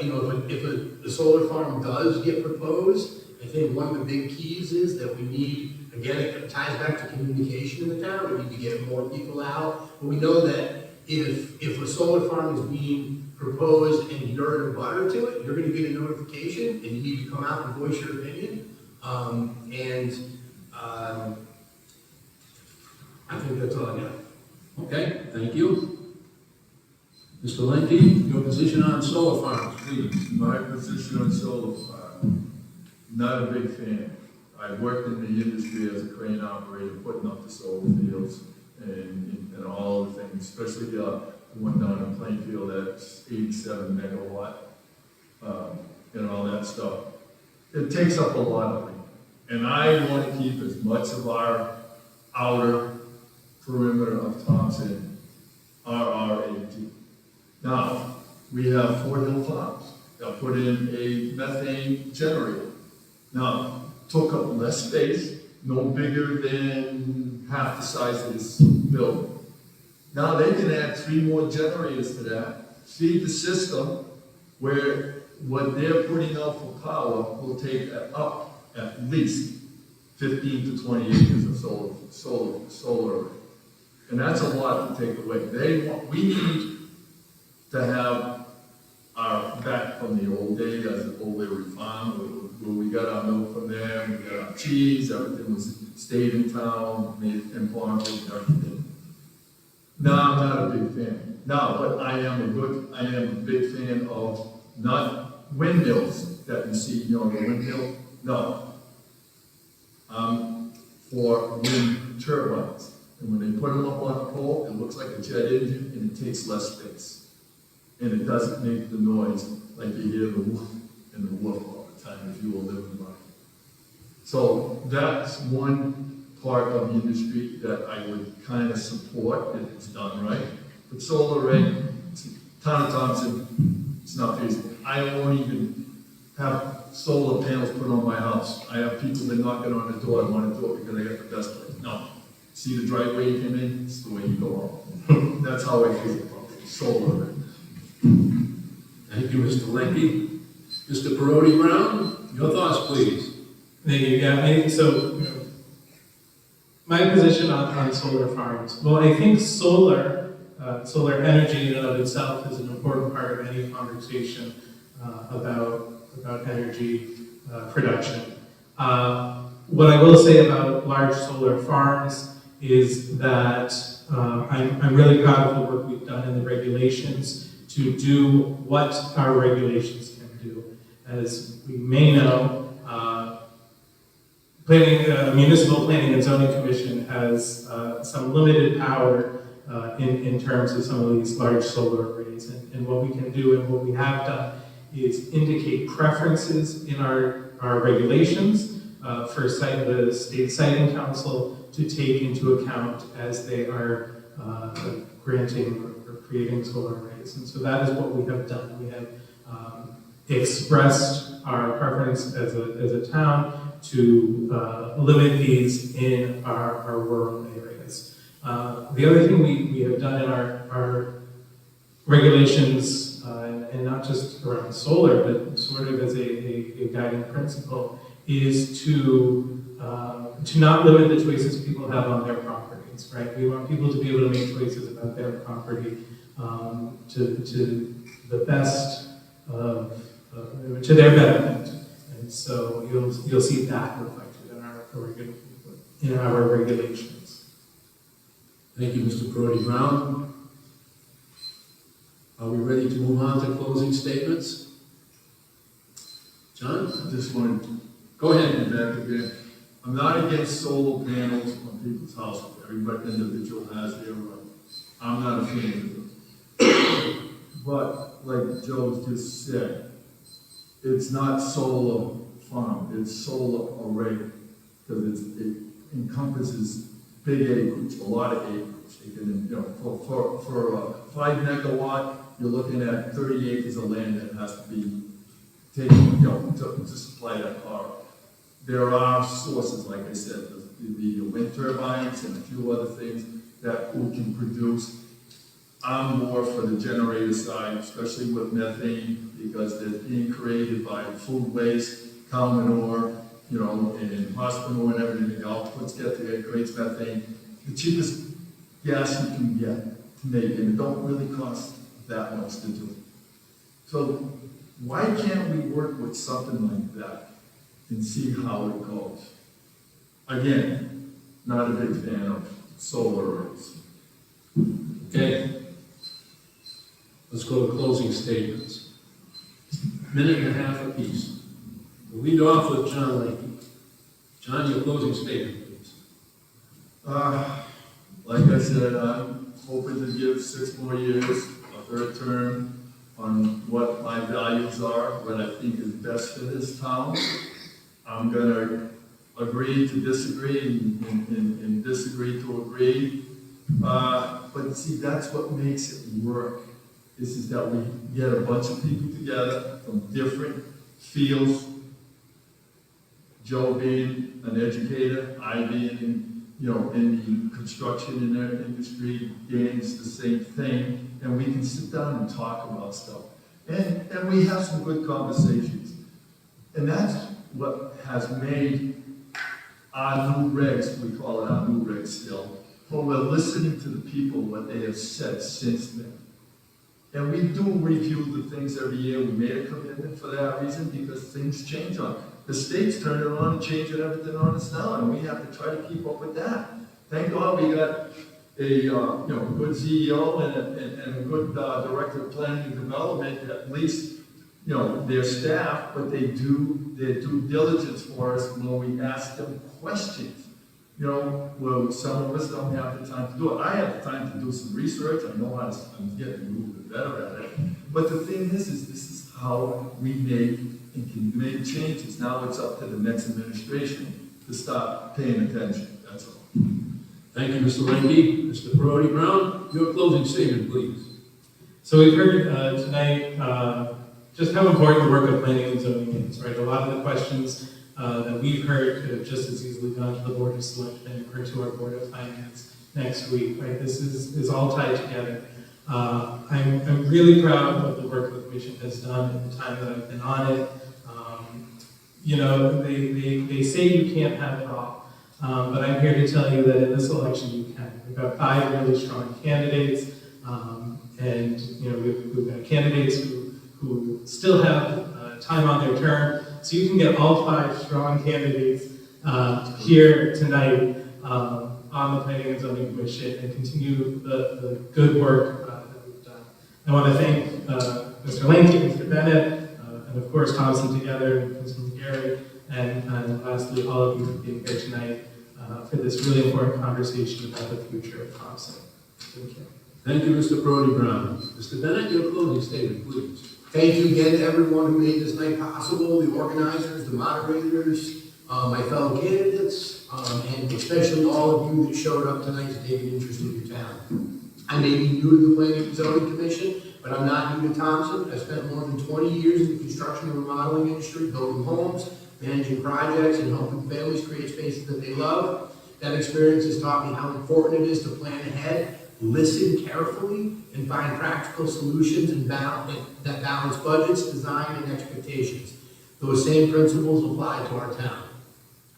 if a solar farm does get proposed, I think one of the big keys is that we need, again, it ties back to communication in the town. We need to get more people out. But we know that if a solar farm is being proposed and you're in a butter to it, you're going to get a notification and you need to come out and voice your opinion. I think that's all I got. Okay, thank you. Mr. Linke, your position on solar farms, please. My position on solar farm, not a big fan. I worked in the industry as a crane operator, putting up the solar fields and all the things, especially the one down in Plainfield that's 87 megawatt, and all that stuff. It takes up a lot of it. And I want to keep as much of our outer perimeter of Thompson RRAT. Now, we have Fort Hill Farms. They'll put in a methane generator. Now, took up less space, no bigger than half the size of this building. Now they can add 3 more generators to that, feed the system where what they're putting out for power will take up at least 15 to 20 acres of solar. And that's a lot to take away. We need to have our back from the old days as an old dairy farm, where we got our milk from there, we got our cheese, everything was stayed in town, made in farms and everything. No, I'm not a big fan. No, but I am a big fan of not windmills that you see, the windmill. No. For wind turbines. And when they put them up on a pole, it looks like a jet engine and it takes less space. And it doesn't make the noise like you hear the woof and the woof all the time if you were living by it. So that's one part of the industry that I would kind of support if it's done right. But solar array, town of Thompson, it's not feasible. I won't even have solar panels put on my house. I have people that knock it on the door, I want to do it because I got the best place. No. See the driveway you came in? It's the way you go out. That's how I feel about it. Solar array. Thank you, Mr. Leckie. Mr. Perotti Brown, your thoughts, please. Thank you. Yeah, so my position on solar farms. Well, I think solar energy in and of itself is an important part of any conversation about energy production. What I will say about large solar farms is that I'm really proud of the work we've done in the regulations to do what our regulations can do. As we may know, Municipal Planning and Zoning Commission has some limited power in terms of some of these large solar arrays. And what we can do and what we have done is indicate preferences in our regulations for the State Siting Council to take into account as they are granting or creating solar arrays. And so that is what we have done. We have expressed our preference as a town to limit these in our rural areas. The other thing we have done in our regulations, and not just around solar, but sort of as a guiding principle, is to not limit the choices people have on their properties, right? We want people to be able to make choices about their property to the best of, to their benefit. And so you'll see that reflected in our regulations. Thank you, Mr. Perotti Brown. Are we ready to move on to closing statements? John? I just wanted to Go ahead. back again. I'm not against solar panels on people's houses. Every individual has their right. I'm not a fan of them. But like Joe just said, it's not solar farm, it's solar array, because it encompasses big acreage, a lot of acreage. It can, for 5 megawatt, you're looking at 30 acres of land that has to be taken, to supply that power. There are sources, like I said, the wind turbines and a few other things that we can produce. I'm more for the generator side, especially with methane, because they're being created by food waste, cow manure, and horse manure and everything else. Let's get there, it creates methane. The cheapest gas you can get to make, and it don't really cost that much to do. So why can't we work with something like that and see how it goes? Again, not a big fan of solar arrays. Okay. Let's go to closing statements. Minute and a half apiece. We'll lead off with John Leckie. John, your closing statement, please. Like I said, I'm hoping to give 6 more years, a third term, on what my values are, what I think is best for this town. I'm gonna agree to disagree and disagree to agree. But see, that's what makes it work, is that we get a bunch of people together from different fields. Joe being an educator, I being in the construction and their industry, Dan's the same thing, and we can sit down and talk about stuff. And we have some good conversations. And that's what has made our new regs, we call it our new regs still, but we're listening to the people, what they have said since then. And we do review the things every year. We made a commitment for that reason, because things change on. The state's turning around and changing everything on us now, and we have to try to keep up with that. Thank God we got a good CEO and a good director of planning and development, at least their staff, but they do their due diligence for us when we ask them questions. you know, well, some of us don't have the time to do it. I have the time to do some research, I know how to, I'm getting a little bit better at it. But the thing is this is how we make and can make changes. Now it's up to the next administration to start paying attention, that's all. Thank you, Mr. Lenke. Mr. Parodi Brown, your closing statement, please. So we've heard tonight just how important the work of planning and zoning is, right? A lot of the questions that we've heard could have just as easily gone to the Board of Selectmen or to our Board of Finance next week, right? This is all tied together. I'm really proud of the work the Commission has done in the time that I've been on it. You know, they say you can't have it all, but I'm here to tell you that in this election you can. We've got 5 really strong candidates, and you know we've got candidates who still have time on their term, so you can get all 5 strong candidates here tonight on the Planning and Zoning Commission and continue the good work that we've done. I want to thank Mr. Lenke, Mr. Bennett, and of course Thompson together, and Mr. McGarry, and lastly all of you for being here tonight for this really important conversation about the future of Thompson. Thank you. Thank you, Mr. Parodi Brown. Mr. Bennett, your closing statement, please. Thank you again to everyone who made this night possible, the organizers, the moderators, my fellow candidates, and especially all of you that showed up tonight to take an interest in your town. I may be new to the Planning and Zoning Commission, but I'm not new to Thompson. I spent more than 20 years in the construction and remodeling industry, building homes, managing projects, and helping families create spaces that they love. That experience has taught me how important it is to plan ahead, listen carefully, and find practical solutions that balance budgets, design, and expectations. Those same principles apply to our town.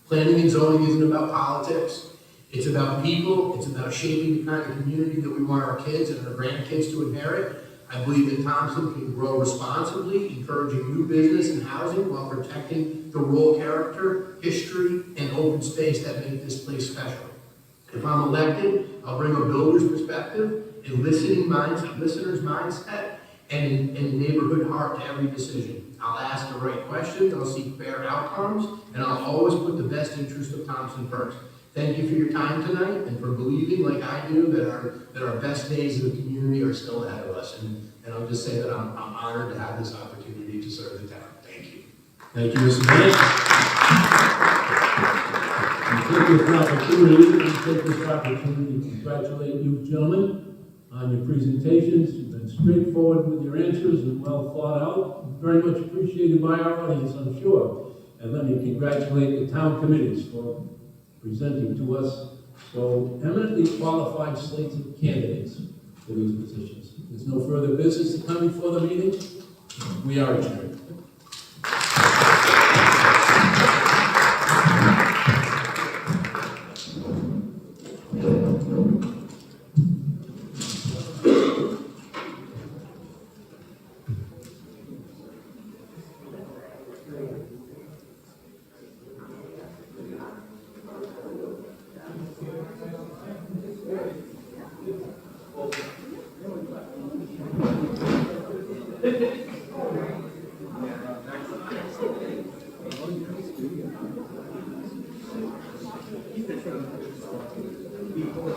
Planning and zoning isn't about politics. It's about people. It's about shaping the kind of community that we want our kids and our grandkids to inherit. I believe that Thompson can grow responsibly, encouraging new business and housing while protecting the rural character, history, and open space that make this place special. If I'm elected, I'll bring a builder's perspective and listener's mindset and neighborhood heart to every decision. I'll ask the right questions, I'll seek fair outcomes, and I'll always put the best interest of Thompson first. Thank you for your time tonight and for believing, like I do, that our best days in the community are still ahead of us. And I'll just say that I'm honored to have this opportunity to serve the town. Thank you. Thank you, Mr. Bennett. Take this opportunity to congratulate you gentlemen on your presentations. You've been straightforward with your answers and well thought out. Very much appreciated by our audience, I'm sure. And let me congratulate the town committees for presenting to us so eminently qualified slates of candidates for these positions. There's no further business to come before the meeting. We are adjourned. People